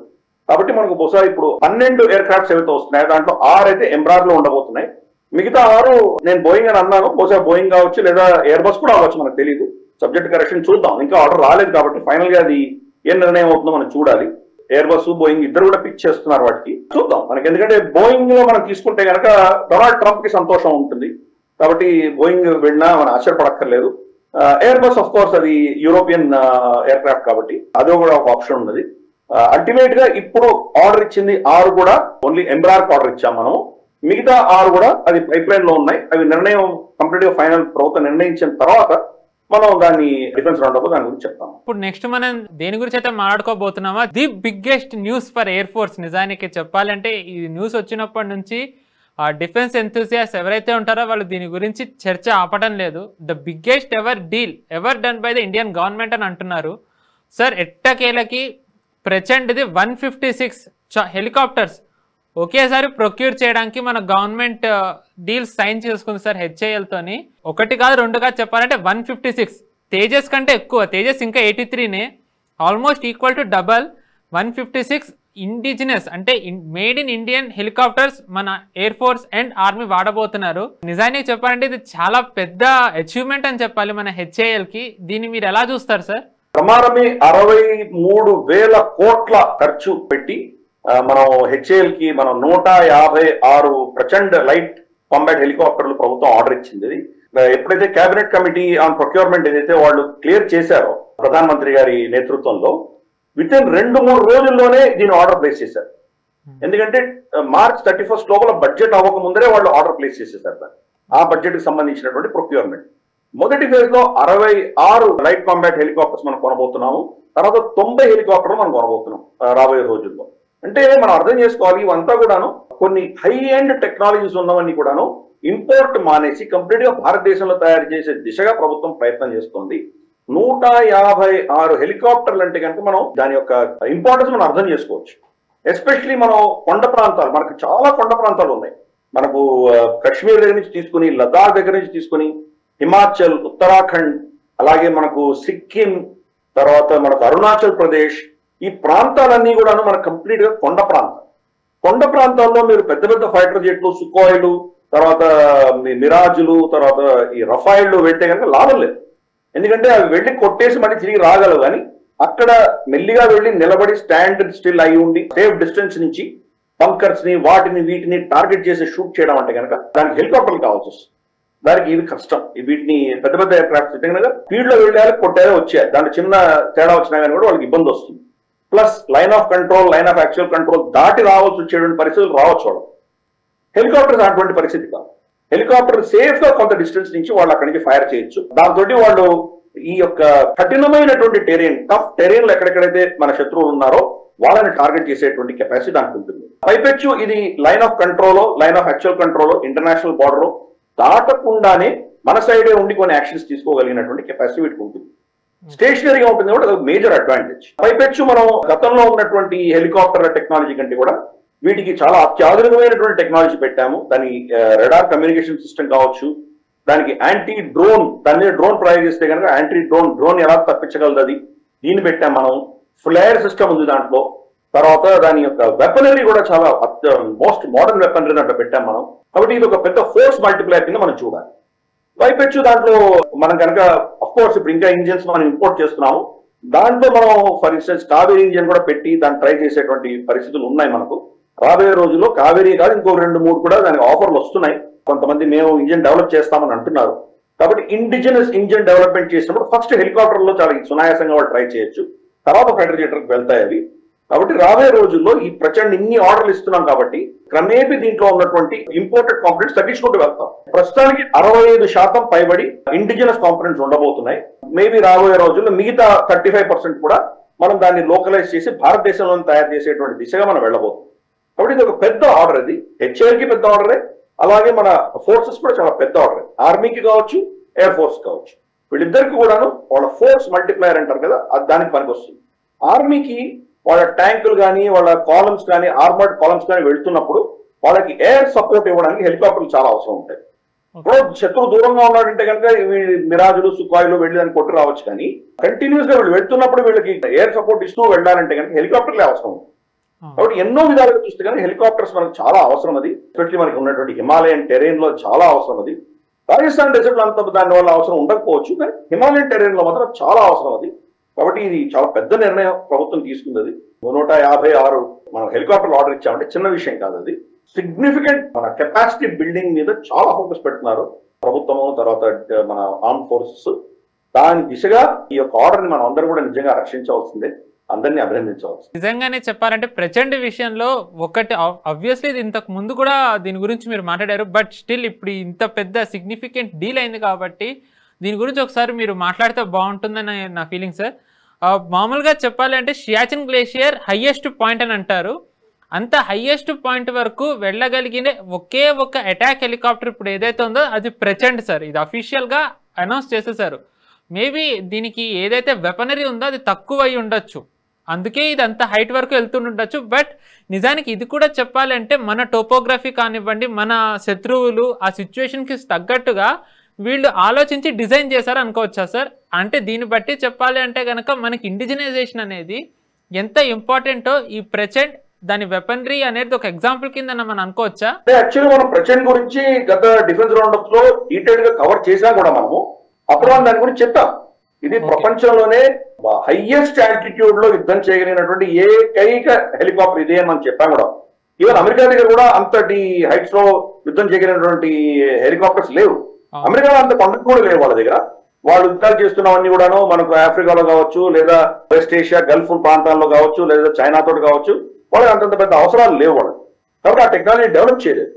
కాబట్టి మనకు బహుశా ఇప్పుడు 12 ఎయిర్ క్రాఫ్ట్స్ ఏవైతే వస్తున్నాయి, దాంట్లో 6 అయితే ఎంబ్రార్ లో ఉండబోతున్నాయి. మిగతా 6 నేను బోయింగ్ అని అన్నాను, బహుశా బోయింగ్ కావచ్చు లేదా ఎయిర్ బస్ కూడా అవ్వచ్చు, మనకు తెలియదు. సబ్జెక్ట్ కరెక్షన్ చూద్దాం, ఇంకా ఆర్డర్ రాలేదు కాబట్టి ఫైనల్ గా అది ఏ నిర్ణయం అవుతుందో మనం చూడాలి. ఎయిర్ బస్ బోయింగ్ ఇద్దరు కూడా పిచ్ చేస్తున్నారు వాటికి. చూద్దాం మనకి, ఎందుకంటే బోయింగ్ లో మనం తీసుకుంటే కనుక డొనాల్డ్ ట్రంప్ కి సంతోషం ఉంటుంది కాబట్టి బోయింగ్ వెళ్ళినా మనం ఆశ్చర్యపడక్కర్లేదు. ఎయిర్ బస్ ఆఫ్ కోర్స్ అది యూరోపియన్ ఎయిర్ క్రాఫ్ట్ కాబట్టి అదో కూడా ఒక ఆప్షన్ ఉన్నది. అల్టిమేట్ గా ఇప్పుడు ఆర్డర్ ఇచ్చింది 6 కూడా ఓన్లీ ఎంబ్రార్ ఆర్డర్ ఇచ్చాం మనం. మిగతా 6 కూడా అది పైప్ లైన్ లో ఉన్నాయి. అవి నిర్ణయం కంప్లీట్ గా ఫైనల్ ప్రభుత్వం నిర్ణయించిన తర్వాత మనం దాన్ని డిఫెన్స్ రౌండప్ దాని గురించి చెప్తాం. ఇప్పుడు నెక్స్ట్ మనం దేని గురించి అయితే మాట్లాడుకోబోతున్నామా, the biggest news for air force. నిజానికి చెప్పాలంటే ఈ న్యూస్ వచ్చినప్పటి నుంచి ఆ డిఫెన్స్ ఎంతూసియాస్ ఎవరైతే ఉంటారో వాళ్ళు దీని గురించి చర్చ ఆపటం లేదు. The biggest ever deal ever done by the Indian government అని అంటున్నారు. సార్ ఎట్టకేలకి ప్రచండ్ది 156 హెలికాప్టర్స్ ఒకేసారి ప్రొక్యూర్ చేయడానికి మన గవర్నమెంట్ డీల్స్ సైన్ చేసుకుంది సార్ హెచ్ఏఎల్తోని. 1 కాదు 2 కాదు చెప్పాలంటే 156. తేజస్ కంటే ఎక్కువ, తేజస్ ఇంకా 83నే, almost equal to double. 156 indigenous అంటే మేడ్ ఇన్ ఇండియన్ హెలికాప్టర్స్ మన ఎయిర్ ఫోర్స్ అండ్ ఆర్మీ వాడబోతున్నారు. నిజానికి చెప్పాలంటే ఇది చాలా పెద్ద అచీవ్మెంట్ అని చెప్పాలి మన హెచ్ఏఎల్కి. దీన్ని మీరు ఎలా చూస్తారు సార్? ప్రమాణమే 63,000 కోట్ల ఖర్చు పెట్టి మనం హెచ్ఏఎల్ కి మనం 156 ప్రచండ్ లైట్ కాంబాట్ హెలికాప్టర్లు ప్రభుత్వం ఆర్డర్ ఇచ్చింది. ఎప్పుడైతే కేబినెట్ కమిటీ ఆన్ ప్రొక్యూర్మెంట్ ఏదైతే వాళ్ళు క్లియర్ చేశారో ప్రధానమంత్రి గారి నేతృత్వంలో, విత్ ఇన్ 2-3 రోజుల్లోనే దీని ఆర్డర్ ప్లేస్ చేశారు. ఎందుకంటే March 31 లోపల బడ్జెట్ అవ్వక ముందరే వాళ్ళు ఆర్డర్ ప్లేస్ చేసేసారు. ఆ బడ్జెట్ కి సంబంధించినటువంటి ప్రొక్యూర్మెంట్ మొదటి ఫేజ్ లో 66 లైట్ కాంబాట్ హెలికాప్టర్స్ మనం కొనబోతున్నాము. తర్వాత 90 హెలికాప్టర్లు మనం కొనబోతున్నాం రాబోయే రోజుల్లో. అంటే మనం అర్థం చేసుకోవాలి, ఇవంతా కూడాను కొన్ని హై ఎండ్ టెక్నాలజీస్ ఉన్నవన్నీ కూడాను ఇంపోర్ట్ మానేసి కంప్లీట్ గా భారతదేశంలో తయారు చేసే దిశగా ప్రభుత్వం ప్రయత్నం చేస్తుంది. 156 హెలికాప్టర్లు అంటే కనుక మనం దాని యొక్క ఇంపార్టెన్స్ మనం అర్థం చేసుకోవచ్చు. ఎస్పెషలీ మనం కొండ ప్రాంతాలు, మనకు చాలా కొండ ప్రాంతాలు ఉన్నాయి. మనకు కశ్మీర్ దగ్గర నుంచి తీసుకుని, లదాఖ్ దగ్గర నుంచి తీసుకుని, హిమాచల్, ఉత్తరాఖండ్, అలాగే మనకు సిక్కిం, తర్వాత మనకు అరుణాచల్ ప్రదేశ్, ఈ ప్రాంతాలన్నీ కూడాను మనకు కంప్లీట్ గా కొండ ప్రాంతం. కొండ ప్రాంతాల్లో మీరు పెద్ద పెద్ద ఫైటర్ జెట్లు, సుకోయిలు, తర్వాత మిరాజులు, తర్వాత ఈ రఫైళ్లు వెళ్తే కనుక లాభం లేదు. ఎందుకంటే అవి వెళ్ళి కొట్టేసి మళ్ళీ తిరిగి రాగలవు. కానీ అక్కడ మెల్లిగా వెళ్ళి నిలబడి స్టాండ్ స్టిల్ అయి ఉండి సేఫ్ డిస్టెన్స్ నుంచి బంకర్స్ ని వాటిని వీటిని టార్గెట్ చేసి షూట్ చేయడం అంటే కనుక దానికి హెలికాప్టర్లు కావాల్సి వస్తుంది. దానికి ఇది కష్టం. వీటిని పెద్ద పెద్ద ఎయిర్ క్రాఫ్ట్స్ కనుక ఫీల్డ్ లో వెళ్ళాలి, కొట్టారో వచ్చాయి, దాంట్లో చిన్న తేడా వచ్చినా కానీ కూడా వాళ్ళకి ఇబ్బంది వస్తుంది. Plus line of control, line of actual control దాటి రావాల్సి వచ్చేటువంటి పరిస్థితులు రావచ్చు. వాళ్ళు హెలికాప్టర్స్ అటువంటి పరిస్థితి కాదు. హెలికాప్టర్ సేఫ్ గా కొంత డిస్టెన్స్ నుంచి వాళ్ళు అక్కడి నుంచి ఫైర్ చేయొచ్చు. దాంతో వాళ్ళు ఈ యొక్క కఠినమైనటువంటి టెరెయిన్, టఫ్ టెరెయిన్ ఎక్కడెక్కడైతే మన శత్రువులు ఉన్నారో వాళ్ళని టార్గెట్ చేసేటువంటి కెపాసిటీ దానికి ఉంటుంది. పైపెచ్చు ఇది line of control, line of actual control, international border దాటకుండానే మన సైడే ఉండి కొన్ని యాక్షన్స్ తీసుకోగలిగినటువంటి కెపాసిటీ వీటికి ఉంటుంది. స్టేషనరీగా ఉంటుంది కూడా అది మేజర్ అడ్వాంటేజ్. పైపెచ్చు మనం గతంలో ఉన్నటువంటి హెలికాప్టర్ టెక్నాలజీ కంటే కూడా వీటికి చాలా అత్యాధునికమైనటువంటి టెక్నాలజీ పెట్టాము. దాని రడార్ కమ్యూనికేషన్ సిస్టమ్ కావచ్చు, దానికి యాంటీ డ్రోన్, దాని మీద డ్రోన్ ప్రయోగిస్తే కనుక యాంటీ డ్రోన్ ఎలా తప్పించగలదు అది దీన్ని పెట్టాం మనం. ఫ్లేర్ సిస్టమ్ ఉంది దాంట్లో. తర్వాత దాని యొక్క వెపనరీ కూడా చాలా మోస్ట్ మోడర్న్ వెపనరీ దాంట్లో పెట్టాం మనం. కాబట్టి ఇది ఒక పెద్ద ఫోర్స్ మల్టిప్లైర్ కింద మనం చూడాలి. పైపెచ్చు దాంట్లో మనం కనుక అఫ్కోర్స్ ఇప్పుడు ఇంకా ఇంజిన్స్ మనం ఇంపోర్ట్ చేస్తున్నాము. దాంట్లో మనం ఫర్ ఇన్స్టెన్స్ కావేరీ ఇంజిన్ కూడా పెట్టి దాన్ని ట్రై చేసేటువంటి పరిస్థితులు ఉన్నాయి మనకు. రాబోయే రోజుల్లో కావేరీ కాదు ఇంకో 2-3 కూడా దానికి ఆఫర్లు వస్తున్నాయి. కొంతమంది మేము ఇంజిన్ డెవలప్ చేస్తామని అంటున్నారు. కాబట్టి ఇండిజినస్ ఇంజిన్ డెవలప్మెంట్ చేసినప్పుడు ఫస్ట్ హెలికాప్టర్ లో చాలా సునాయాసంగా వాళ్ళు ట్రై చేయొచ్చు, తర్వాత ఫైటర్ జెట్లకు వెళ్తాయి అవి. కాబట్టి రాబోయే రోజుల్లో ఈ ప్రచండ్ ఇన్ని ఆర్డర్లు ఇస్తున్నాం కాబట్టి క్రమేపీ దీంట్లో ఉన్నటువంటి ఇంపోర్టెడ్ కాంపోనెంట్స్ తగ్గించుకుంటూ వెళ్తాం. ప్రస్తుతానికి 65% పైబడి ఇండిజినస్ కాంపోనెంట్స్ ఉండబోతున్నాయి. మేబీ రాబోయే రోజుల్లో మిగతా 35% కూడా మనం దాన్ని లోకలైజ్ చేసి భారతదేశంలో తయారు చేసేటువంటి దిశగా మనం వెళ్ళబోతున్నాం. కాబట్టి ఇది ఒక పెద్ద ఆర్డర్. అది హెచ్ఏఎల్కి పెద్ద ఆర్డరే, అలాగే మన ఫోర్సెస్ కూడా చాలా పెద్ద ఆర్డర్. ఆర్మీకి కావచ్చు, ఎయిర్ ఫోర్స్ కావచ్చు, వీళ్ళిద్దరికి కూడాను వాళ్ళ ఫోర్స్ మల్టిప్లైయర్ అంటారు కదా, అది దానికి పనికి వస్తుంది. ఆర్మీకి వాళ్ళ ట్యాంకులు కానీ వాళ్ళ కాలమ్స్ కానీ ఆర్మర్డ్ కాలమ్స్ కానీ వెళ్తున్నప్పుడు వాళ్ళకి ఎయిర్ సపోర్ట్ ఇవ్వడానికి హెలికాప్టర్లు చాలా అవసరం ఉంటాయి. ఇప్పుడు శత్రువు దూరంగా ఉన్నాడంటే కనుక మిరాజులు, సుఖాయిలు వెళ్ళి దాన్ని కొట్టు రావచ్చు. కానీ కంటిన్యూస్ గా వీళ్ళు వెళ్తున్నప్పుడు వీళ్ళకి ఎయిర్ సపోర్ట్ ఇస్తూ వెళ్ళాలంటే కనుక హెలికాప్టర్లే అవసరం. కాబట్టి ఎన్నో విధాలుగా చూస్తే కానీ హెలికాప్టర్స్ మనకు చాలా అవసరం. అది ఎస్పెషల్లీ మనకి ఉన్నటువంటి హిమాలయన్ టెరెయిన్ లో చాలా అవసరం. అది రాజస్థాన్ డెజర్ట్ లో అంత దాని వల్ల అవసరం ఉండకపోవచ్చు, కానీ హిమాలయన్ టెరెయిన్ లో మాత్రం చాలా అవసరం అది. కాబట్టి ఇది చాలా పెద్ద నిర్ణయం ప్రభుత్వం తీసుకుంది. 156 మనం హెలికాప్టర్లు ఆర్డర్ ఇచ్చామంటే చిన్న విషయం కాదు. అది సిగ్నిఫికెంట్ మన కెపాసిటీ బిల్డింగ్ మీద చాలా ఫోకస్ పెడుతున్నారు ప్రభుత్వము, తర్వాత మన ఆర్మ్ ఫోర్సెస్. దాని దిశగా ఈ యొక్క ఆర్డర్ని మనం అందరూ కూడా నిజంగా రక్షించవలసిందే, అందరినీ అభినందించవచ్చు. నిజంగానే చెప్పాలంటే ప్రచండ్ విషయంలో ఒకటి ఆబ్వియస్లీ ఇంతకు ముందు కూడా దీని గురించి మీరు మాట్లాడారు, బట్ స్టిల్ ఇప్పుడు ఇంత పెద్ద సిగ్నిఫికెంట్ డీల్ అయింది కాబట్టి దీని గురించి ఒకసారి మీరు మాట్లాడితే బాగుంటుందని నా ఫీలింగ్ సార్. మామూలుగా చెప్పాలి అంటే సియాచిన్ గ్లేషియర్ హైయెస్ట్ పాయింట్ అని అంటారు. అంత హైయెస్ట్ పాయింట్ వరకు వెళ్ళగలిగిన ఒకే ఒక అటాక్ హెలికాప్టర్ ఇప్పుడు ఏదైతే ఉందో అది ప్రచండ్ సార్. ఇది అఫీషియల్గా అనౌన్స్ చేసేసారు. మేబీ దీనికి ఏదైతే వెపనరీ ఉందో అది తక్కువ అయి ఉండొచ్చు, అందుకే ఇది అంత హైట్ వరకు వెళ్తుండొచ్చు. బట్ నిజానికి ఇది కూడా చెప్పాలంటే మన టోపోగ్రఫీ కానివ్వండి, మన శత్రువులు ఆ సిచ్యువేషన్కి తగ్గట్టుగా వీళ్ళు ఆలోచించి డిజైన్ చేశారు అనుకోవచ్చా సార్? అంటే దీన్ని బట్టి చెప్పాలి అంటే కనుక మనకి ఇండిజినైజేషన్ అనేది ఎంత ఇంపార్టెంటో ఈ ప్రచండ్ దాని వెపనరీ అనేది ఒక ఎగ్జాంపుల్ కింద మనం అనుకోవచ్చా? యాక్చువల్లీ మనం ప్రచండ్ గురించి గత డిఫెన్స్ రౌండప్స్ లో డీటెయిల్ గా కవర్ చేసా కూడా మనము. అప్పుడు దాని గురించి చెప్పాం. ఇది ప్రపంచంలోనే హైయెస్ట్ ఆల్టిట్యూడ్ లో యుద్ధం చేయగలిగినటువంటి ఏకైక హెలికాప్టర్ ఇదే అని మనం చెప్పాం కూడా. ఈవెన్ అమెరికా దగ్గర కూడా అంతటి హైట్స్ లో యుద్ధం చేయగలిగినటువంటి హెలికాప్టర్స్ లేవు. అమెరికాలో అంత కొండలు కూడా లేవు వాళ్ళ దగ్గర. వాళ్ళు యుద్ధాలు చేస్తున్నవన్నీ కూడాను మనకు ఆఫ్రికాలో కావచ్చు, లేదా వెస్ట్ ఏషియా గల్ఫ్ ప్రాంతాల్లో కావచ్చు, లేదా చైనాతో కావచ్చు, వాళ్ళకి అంతంత పెద్ద అవసరాలు లేవు వాళ్ళకి. కాబట్టి ఆ టెక్నాలజీ డెవలప్ చేయలేదు.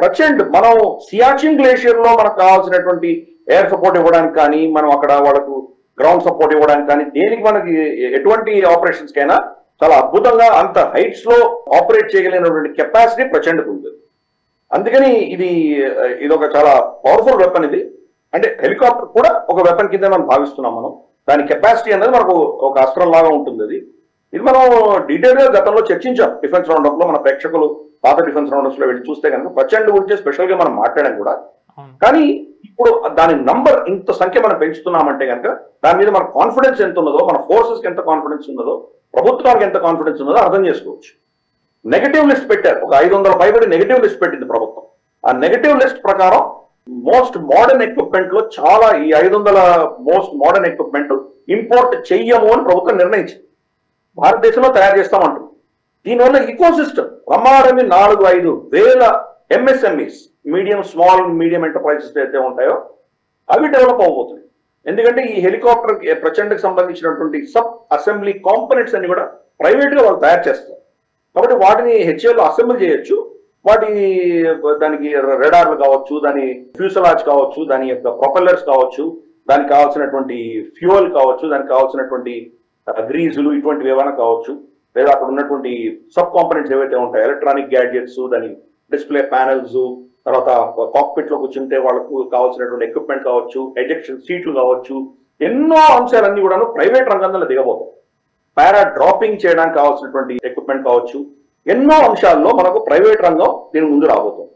ప్రచండ్ మనం సియాచిన్ గ్లేషియర్ లో మనకు కావాల్సినటువంటి ఎయిర్ సపోర్ట్ ఇవ్వడానికి కానీ, మనం అక్కడ వాళ్ళకు గ్రౌండ్ సపోర్ట్ ఇవ్వడానికి కానీ, దేనికి మనకి ఎటువంటి ఆపరేషన్స్ కైనా చాలా అద్భుతంగా అంత హైట్స్ లో ఆపరేట్ చేయగలిగినటువంటి కెపాసిటీ ప్రచండ్కు ఉంది. అందుకని ఇది ఒక చాలా పవర్ఫుల్ వెపన్. ఇది అంటే హెలికాప్టర్ కూడా ఒక వెపన్ కింద మనం భావిస్తున్నాం. మనం దాని కెపాసిటీ అనేది మనకు ఒక అస్త్రం లాగా ఉంటుంది. ఇది మనం డీటెయిల్ గా గతంలో చర్చించాం డిఫెన్స్ రౌండప్ లో. మన ప్రేక్షకులు పాత డిఫెన్స్ రౌండప్స్ లో వెళ్ళి చూస్తే కనుక ప్రచండ్ గురించి స్పెషల్ గా మనం మాట్లాడాం కూడా. కానీ ఇప్పుడు దాని నంబర్ ఇంత సంఖ్య మనం పెంచుతున్నామంటే కనుక దాని మీద మన కాన్ఫిడెన్స్ ఎంత ఉన్నదో, మన ఫోర్సెస్ కి ఎంత కాన్ఫిడెన్స్ ఉన్నదో, ప్రభుత్వానికి ఎంత కాన్ఫిడెన్స్ ఉన్నదో అర్థం చేసుకోవచ్చు. నెగటివ్ లిస్ట్ పెట్టారు, ఒక 500 పైబడి నెగటివ్ లిస్ట్ పెట్టింది ప్రభుత్వం. ఆ నెగటివ్ లిస్ట్ ప్రకారం మోస్ట్ మోడర్న్ ఎక్విప్మెంట్ లో చాలా ఈ 500 మోస్ట్ మోడర్న్ ఎక్విప్మెంట్ ఇంపోర్ట్ చెయ్యము అని ప్రభుత్వం నిర్ణయించింది. భారతదేశంలో తయారు చేస్తామంటుంది. దీనివల్ల ఈకో సిస్టమ్ రమారమి 4-5 వేల ఎంఎస్ఎంఈస్, స్మాల్ మీడియం ఎంటర్ప్రైజెస్ అయితే ఉంటాయో అవి డెవలప్ అవబోతున్నాయి. ఎందుకంటే ఈ హెలికాప్టర్ ప్రచండ్కి సంబంధించినటువంటి సబ్ అసెంబ్లీ కాంపోనెంట్స్ అన్ని కూడా ప్రైవేట్ గా వాళ్ళు తయారు చేస్తారు. కాబట్టి వాటిని హెచ్ఏలో అసెంబ్లీ చేయొచ్చు. దానికి రెడార్లు కావచ్చు, దాని ఫ్యూసలాజ్ కావచ్చు, దాని యొక్క ప్రొపెల్లర్స్ కావచ్చు, దానికి కావాల్సినటువంటి ఫ్యూయల్ కావచ్చు, దానికి కావాల్సినటువంటి గ్రీజులు ఇటువంటివి ఏమైనా కావచ్చు, లేదా అక్కడ ఉన్నటువంటి సబ్ కాంపోనెంట్స్ ఏవైతే ఉంటాయో ఎలక్ట్రానిక్ గ్యాడ్జెట్స్, దాని డిస్ప్లే ప్యానెల్స్, తర్వాత కాక్పిట్ లో కూర్చుంటే వాళ్ళకు కావాల్సినటువంటి ఎక్విప్మెంట్ కావచ్చు, ఎజెక్షన్ సీట్లు కావచ్చు, ఎన్నో అంశాలన్నీ కూడా ప్రైవేట్ రంగంలో దిగబోతాయి. పారా డ్రాపింగ్ చేయడానికి కావాల్సినటువంటి ఎక్విప్మెంట్ కావచ్చు, ఎన్నో అంశాల్లో మనకు ప్రైవేట్ రంగం దీని ముందు రాబోతుంది.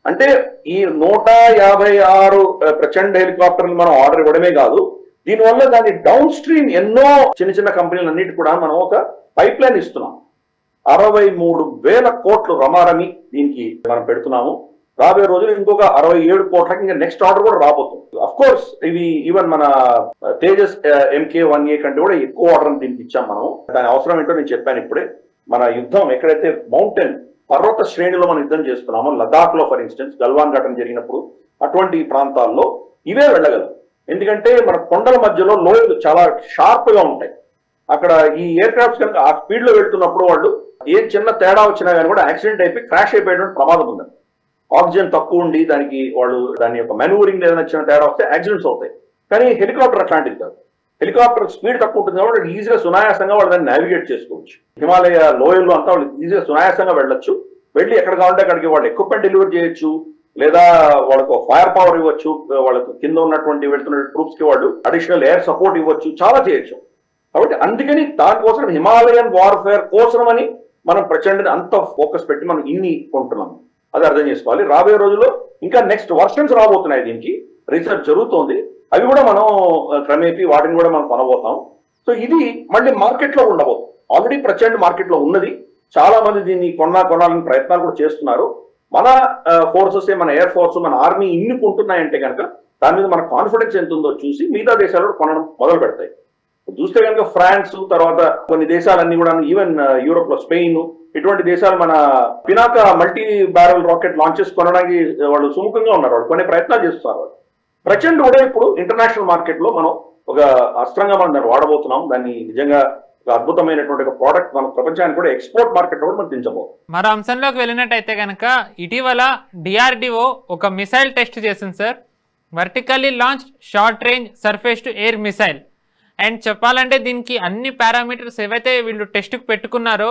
అంటే ఈ 156 ప్రచండ్ హెలికాప్టర్లు మనం ఆర్డర్ ఇవ్వడమే కాదు, దీనివల్ల దాని డౌన్ స్ట్రీమ్ ఎన్నో చిన్న చిన్న కంపెనీలన్నిటి కూడా మనం ఒక పైప్ లైన్ ఇస్తున్నాం. 63,000 కోట్లు రమారమి దీనికి మనం పెడుతున్నాము. రాబోయే రోజులు ఇంకొక 67 కోట్లకి ఇంకా నెక్స్ట్ ఆర్డర్ కూడా రాబోతుంది. అఫ్ కోర్స్ ఇవి ఈవెన్ మన తేజస్ MK1A కంటే కూడా ఎక్కువ ఆర్డర్ దీనికి ఇచ్చాం మనం. దాని అవసరం ఏంటో నేను చెప్పాను ఇప్పుడే. మన యుద్ధం ఎక్కడైతే మౌంటైన్ పర్వత శ్రేణిలో మనం యుద్ధం చేస్తున్నామో, లదాఖ్ లో ఫర్ ఇన్స్టెన్స్ గల్వాన్ ఘటన జరిగినప్పుడు అటువంటి ప్రాంతాల్లో ఇవే వెళ్ళగలరు. ఎందుకంటే మన కొండల మధ్యలో లోయలు చాలా షార్ప్ గా ఉంటాయి. అక్కడ ఈ ఎయిర్ క్రాఫ్ట్స్ కనుక ఆ స్పీడ్ లో వెళ్తున్నప్పుడు వాళ్ళు ఏ చిన్న తేడా వచ్చినా కానీ కూడా యాక్సిడెంట్ అయిపోయి క్రాష్ అయిపోయేటువంటి ప్రమాదం ఉందండి. ఆక్సిజన్ తక్కువ ఉండి దాని యొక్క మెనూవరింగ్ ఏదైనా చిన్న తేడా వస్తే యాక్సిడెంట్స్ అవుతాయి. కానీ హెలికాప్టర్ అట్లాంటిది కాదు. హెలికాప్టర్ స్పీడ్ తక్కువ ఉంటుంది కాబట్టి ఈజీగా సునాయాసంగా వాళ్ళు దాన్ని నావిగేట్ చేసుకోవచ్చు. హిమాలయ లోయల్లో అంతా వాళ్ళు ఈజీగా సునాయాసంగా వెళ్ళొచ్చు. వెళ్ళి ఎక్కడ కావాలంటే అక్కడికి వాళ్ళు ఎక్విప్మెంట్ డెలివరీ చేయొచ్చు, లేదా వాళ్ళకు ఫైర్ పవర్ ఇవ్వచ్చు, వాళ్ళకు కింద ఉన్నటువంటి వెళ్తున్న ట్రూప్స్ కి వాళ్ళు అడిషనల్ ఎయిర్ సపోర్ట్ ఇవ్వచ్చు, చాలా చేయొచ్చు. కాబట్టి అందుకని దానికోసం హిమాలయన్ వార్ఫేర్ కోసం అని మనం ప్రచండ్ని అంత ఫోకస్ పెట్టి మనం ఇన్ని కొంటున్నాం. అది అర్థం చేసుకోవాలి. రాబోయే రోజుల్లో ఇంకా నెక్స్ట్ వర్షన్స్ రాబోతున్నాయి. దీనికి రీసెర్చ్ జరుగుతోంది. అవి కూడా మనం క్రమేపీ వాటిని కూడా మనం కొనబోతాం. సో ఇది మళ్ళీ మార్కెట్ లో ఉండబోతుంది. ఆల్రెడీ ప్రచండ్ మార్కెట్ లో ఉన్నది. చాలా మంది దీన్ని కొనాలని ప్రయత్నాలు కూడా చేస్తున్నారు. మన ఫోర్సెస్, మన ఎయిర్ ఫోర్స్, మన ఆర్మీ ఇన్ని కొంటున్నాయంటే కనుక దాని మీద మన కాన్ఫిడెన్స్ ఎంత ఉందో చూసి మిగతా దేశాలు కొనడం మొదలు పెడతాయి. చూస్తే కనుక ఫ్రాన్స్, తర్వాత కొన్ని దేశాలన్నీ కూడా ఈవెన్ యూరోప్ లో స్పెయిన్, ఇటువంటి దేశాలు మన Pinaka multi barrel rocket launches కొనడానికి వాళ్ళు సుముఖంగా ఉన్నారు. వాళ్ళు కొనే ప్రయత్నాలు చేస్తున్నారు. వాళ్ళు ప్రచండ్ కూడా ఇప్పుడు ఇంటర్నేషనల్ మార్కెట్ లో మనం ఒక అస్త్రంగా మనం దాన్ని వాడబోతున్నాం. దాన్ని నిజంగా ఒక అద్భుతమైనటువంటి ఒక ప్రోడక్ట్ మన ప్రపంచానికి కూడా ఎక్స్పోర్ట్ మార్కెట్ లో కూడా మనం దించబోతున్నాం. మరో అంశంలోకి వెళ్ళినట్టయితే కనుక ఇటీవల డిఆర్డిఓ ఒక మిసైల్ టెస్ట్ చేసింది sir. Vertically launch short range surface to air missile. And చెప్పాలంటే దీనికి అన్ని పారామీటర్స్ ఏవైతే వీళ్ళు టెస్ట్కి పెట్టుకున్నారో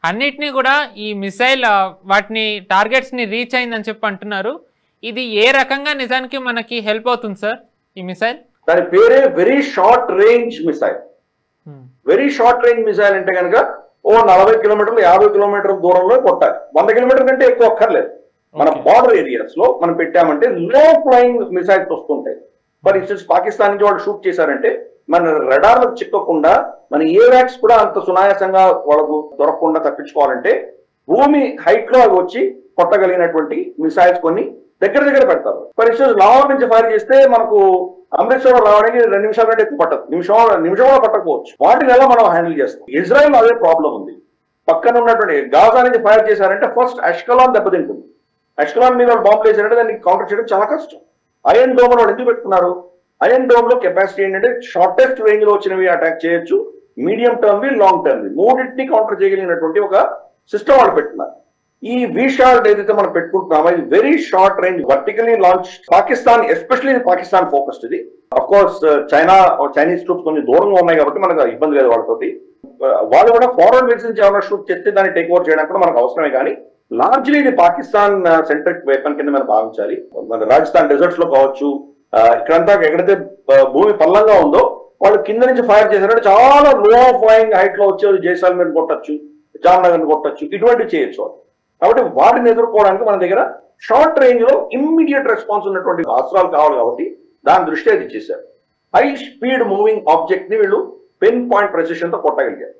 అన్నిటినీ కూడా ఈ మిసైల్ వాటిని టార్గెట్స్ని రీచ్ అయిందని చెప్పి అంటున్నారు. ఇది ఏ రకంగా నిజానికి మనకి హెల్ప్ అవుతుంది సార్ ఈ మిసైల్? దాని పేరే very short range missile. Very short range missile అంటే కనుక 40 కిలోమీటర్లు 50 కిలోమీటర్ల దూరంలో కొట్టాలి. 100 కిలోమీటర్ కంటే ఎక్కువ అక్కర్లేదు. మన బార్డర్ ఏరియాస్ లో మనం పెట్టామంటే లో ఫ్లయింగ్ మిసైల్స్ వస్తుంటాయి. ఫర్ ఇన్స్టెన్స్ పాకిస్తాన్ నుంచి వాళ్ళు షూట్ చేశారంటే మన రడార్లకు చిక్కకుండా మన ఏవాక్స్ కూడా అంత సునాయాసంగా వాళ్ళకు దొరకకుండా తప్పించుకోవాలంటే భూమి హైట్ లో అవి వచ్చి కొట్టగలిగినటువంటి మిసైల్స్ కొన్ని దగ్గర పెడతారు. ఫర్ ఇన్స్టెన్స్ లాహోర్ నుంచి ఫైర్ చేస్తే మనకు అమృత్సర్ రావడానికి 2 నిమిషాల కంటే ఎక్కువ పట్టదు. నిమిషం కూడా పట్టకపోవచ్చు. వాటిని ఎలా మనం హ్యాండిల్ చేస్తాం? ఇజ్రాయెల్ అదే ప్రాబ్లం ఉంది. పక్కన ఉన్నటువంటి గాజా నుంచి ఫైర్ చేశారంటే ఫస్ట్ అష్కలాన్ దెబ్బతింటుంది. అష్కలాన్ మీద బాంబు వేసారంటే దాన్ని కౌంటర్ చేయడం చాలా కష్టం. ఐరన్ డోమ్ వాళ్ళు ఎందుకు పెట్టుకున్నారు? ఐరన్ డోమ్ లో కెపాసిటీ ఏంటంటే షార్టెస్ట్ రేంజ్ లో వచ్చినవి అటాక్ చేయొచ్చు, మీడియం టర్మ్ వి, లాంగ్ టర్మ్ వి, మూడింటిని కౌంటర్ చేయగలిగినటువంటి ఒక సిస్టమ్ వాళ్ళు పెట్టుకున్నారు. ఈ విషార్డ్ ఏదైతే మనం పెట్టుకుంటున్నామో ఇది very short range vertically launch. Pakistan especially Pakistan focused ఇది. అఫ్ కోర్స్ చైనీస్ ట్రూప్స్ కొంచెం దూరంగా ఉన్నాయి కాబట్టి మనకు ఇబ్బంది లేదు వాళ్ళతోటి. వాళ్ళు కూడా ఫార్వర్డ్ బేస్ నుంచి ఏమైనా షూట్ చేస్తే దాన్ని టేక్ ఓవర్ చేయడానికి కూడా మనకు అవసరమే. కానీ లార్జ్లీ ఇది పాకిస్తాన్ సెంట్రిక్ వెపన్ కింద మనం భావించాలి. మన రాజస్థాన్ డెజర్ట్స్ లో కావచ్చు, ఇక్కడంతా ఎక్కడైతే భూమి పల్లంగా ఉందో వాళ్ళు కింద నుంచి ఫైర్ చేశారంటే చాలా లో ఫ్లయింగ్ హైట్ లో వచ్చే జైసాల్మేర్ కొట్టచ్చు, జామ్నగర్ కొట్టచ్చు, ఇటువంటివి చేయొచ్చు. కాబట్టి వాటిని ఎదుర్కోవడానికి మన దగ్గర షార్ట్ రేంజ్ లో ఇమ్మీడియట్ రెస్పాన్స్ ఉన్నటువంటి అస్త్రాలు కావాలి. కాబట్టి దాని దృష్టి అది ఇచ్చేశారు. హై స్పీడ్ మూవింగ్ ఆబ్జెక్ట్ ని వీళ్ళు పిన్ పాయింట్ ప్రెసిషన్ తో కొట్టగలిగారు.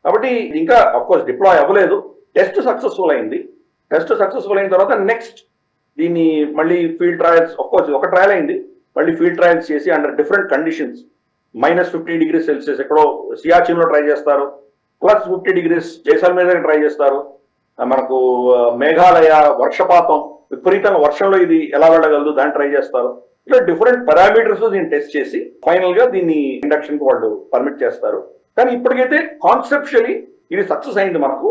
కాబట్టి ఇంకా అఫ్ కోర్స్ డిప్లాయ్ అవ్వలేదు. టెస్ట్ సక్సెస్ఫుల్ అయింది. టెస్ట్ సక్సెస్ఫుల్ అయిన తర్వాత నెక్స్ట్ దీన్ని మళ్ళీ ఫీల్డ్ ట్రయల్స్, అఫ్ కోర్స్ ఒక ట్రయల్ అయింది, మళ్ళీ ఫీల్డ్ ట్రయల్స్ చేసి under different conditions -50 degrees Celsius ఎక్కడో సియాచిన్ లో ట్రై చేస్తారు, +50 degrees జైసాల్మేర్ దగ్గర ట్రై చేస్తారు, మనకు మేఘాలయ వర్షపాతం విపరీతంగా వర్షంలో ఇది ఎలా వెళ్ళగలదు దాన్ని ట్రై చేస్తారు. ఇట్లా డిఫరెంట్ పారామీటర్స్ దీన్ని టెస్ట్ చేసి ఫైనల్ గా దీన్ని ఇండక్షన్ కి వాళ్ళు పర్మిట్ చేస్తారు. కానీ ఇప్పటికైతే కాన్సెప్చువల్లీ ఇది సక్సెస్ అయింది. మనకు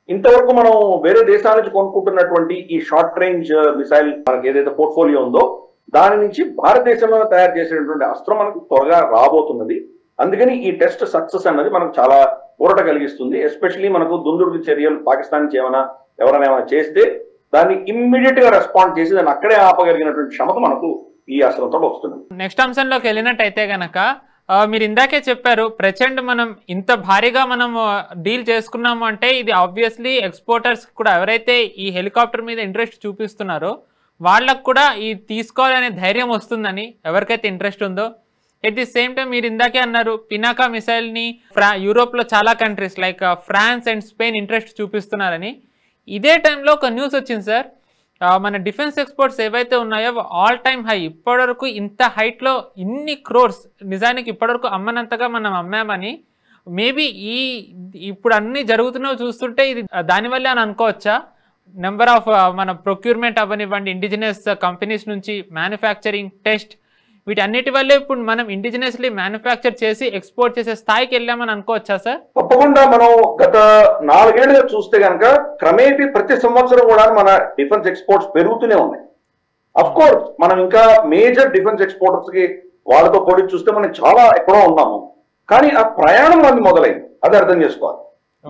ఇంతవరకు మనం వేరే దేశాల నుంచి కొనుక్కుంటున్నటువంటి ఈ షార్ట్ రేంజ్ మిసైల్ మనకి ఏదైతే పోర్ట్ఫోలియో ఉందో దాని నుంచి భారతదేశంలో తయారు చేసేటువంటి అస్త్రం మనకు త్వరగా రాబోతున్నది. అందుకని ఈ టెస్ట్ సక్సెస్ అన్నది మనకు చాలా ఊరట కలిగిస్తుంది. ఎస్పెషల్లీ మనకు దుందుడుకు చర్యలు పాకిస్తాన్ నుంచి ఎవరైనా చేస్తే దాన్ని ఇమ్మీడియట్ గా రెస్పాండ్ చేసి దాన్ని అక్కడే ఆపగలిగినటువంటి క్షమత మనకు ఈ అస్త్రంతో వస్తుంది. నెక్స్ట్ అంశంలోకి వెళ్ళినట్టయితే గనక మీరు ఇందాకే చెప్పారు ప్రచండ్ మనం ఇంత భారీగా మనం డీల్ చేసుకున్నాము అంటే ఇది ఆబ్వియస్లీ ఎక్స్పోర్టర్స్ కూడా ఎవరైతే ఈ హెలికాప్టర్ మీద ఇంట్రెస్ట్ చూపిస్తున్నారో వాళ్ళకు కూడా ఈ తీసుకోవాలనే ధైర్యం వస్తుందని ఎవరికైతే ఇంట్రెస్ట్ ఉందో. ఎట్ ది సేమ్ టైం మీరు ఇందాకే అన్నారు పినాకా మిసైల్ని యూరోప్లో చాలా countries like France and Spain interest చూపిస్తున్నారని. ఇదే టైంలో ఒక న్యూస్ వచ్చింది సార్, మన డిఫెన్స్ ఎక్స్పోర్ట్స్ ఏవైతే ఉన్నాయో ఆల్ టైమ్ హై. ఇప్పటివరకు ఇంత హైట్లో ఇన్ని క్రోర్స్ నిజానికి ఇప్పటివరకు అమ్మనంతగా మనం అమ్మామని. మేబీ ఇప్పుడు అన్ని జరుగుతున్నవి చూస్తుంటే ఇది దానివల్లే అని అనుకోవచ్చా? నెంబర్ ఆఫ్ మన ప్రొక్యూర్మెంట్ అవ్వనివ్వండి, ఇండిజినస్ కంపెనీస్ నుంచి మ్యానుఫ్యాక్చరింగ్, టెస్ట్, వీటన్నిటి వల్లే ఇప్పుడు మనం ఇండిజినస్లీ మ్యానుఫ్యాక్చర్ చేసి ఎక్స్పోర్ట్ చేసే స్థాయికి వెళ్ళామని అనుకోవచ్చా సార్? తప్పకుండా. మనం గత 4 ఏళ్ళుగా చూస్తే కనుక క్రమేపీ ప్రతి సంవత్సరం కూడా మన డిఫెన్స్ ఎక్స్పోర్ట్స్ పెరుగుతూనే ఉన్నాయి. అఫ్ కోర్స్ మనం ఇంకా మేజర్ డిఫెన్స్ ఎక్స్పోర్టర్స్ కి వాళ్ళతో పోటీ చూస్తే మనం చాలా ఎక్కడో ఉన్నాము. కానీ ఆ ప్రయాణం మనది మొదలైంది, అది అర్థం చేసుకోవాలి.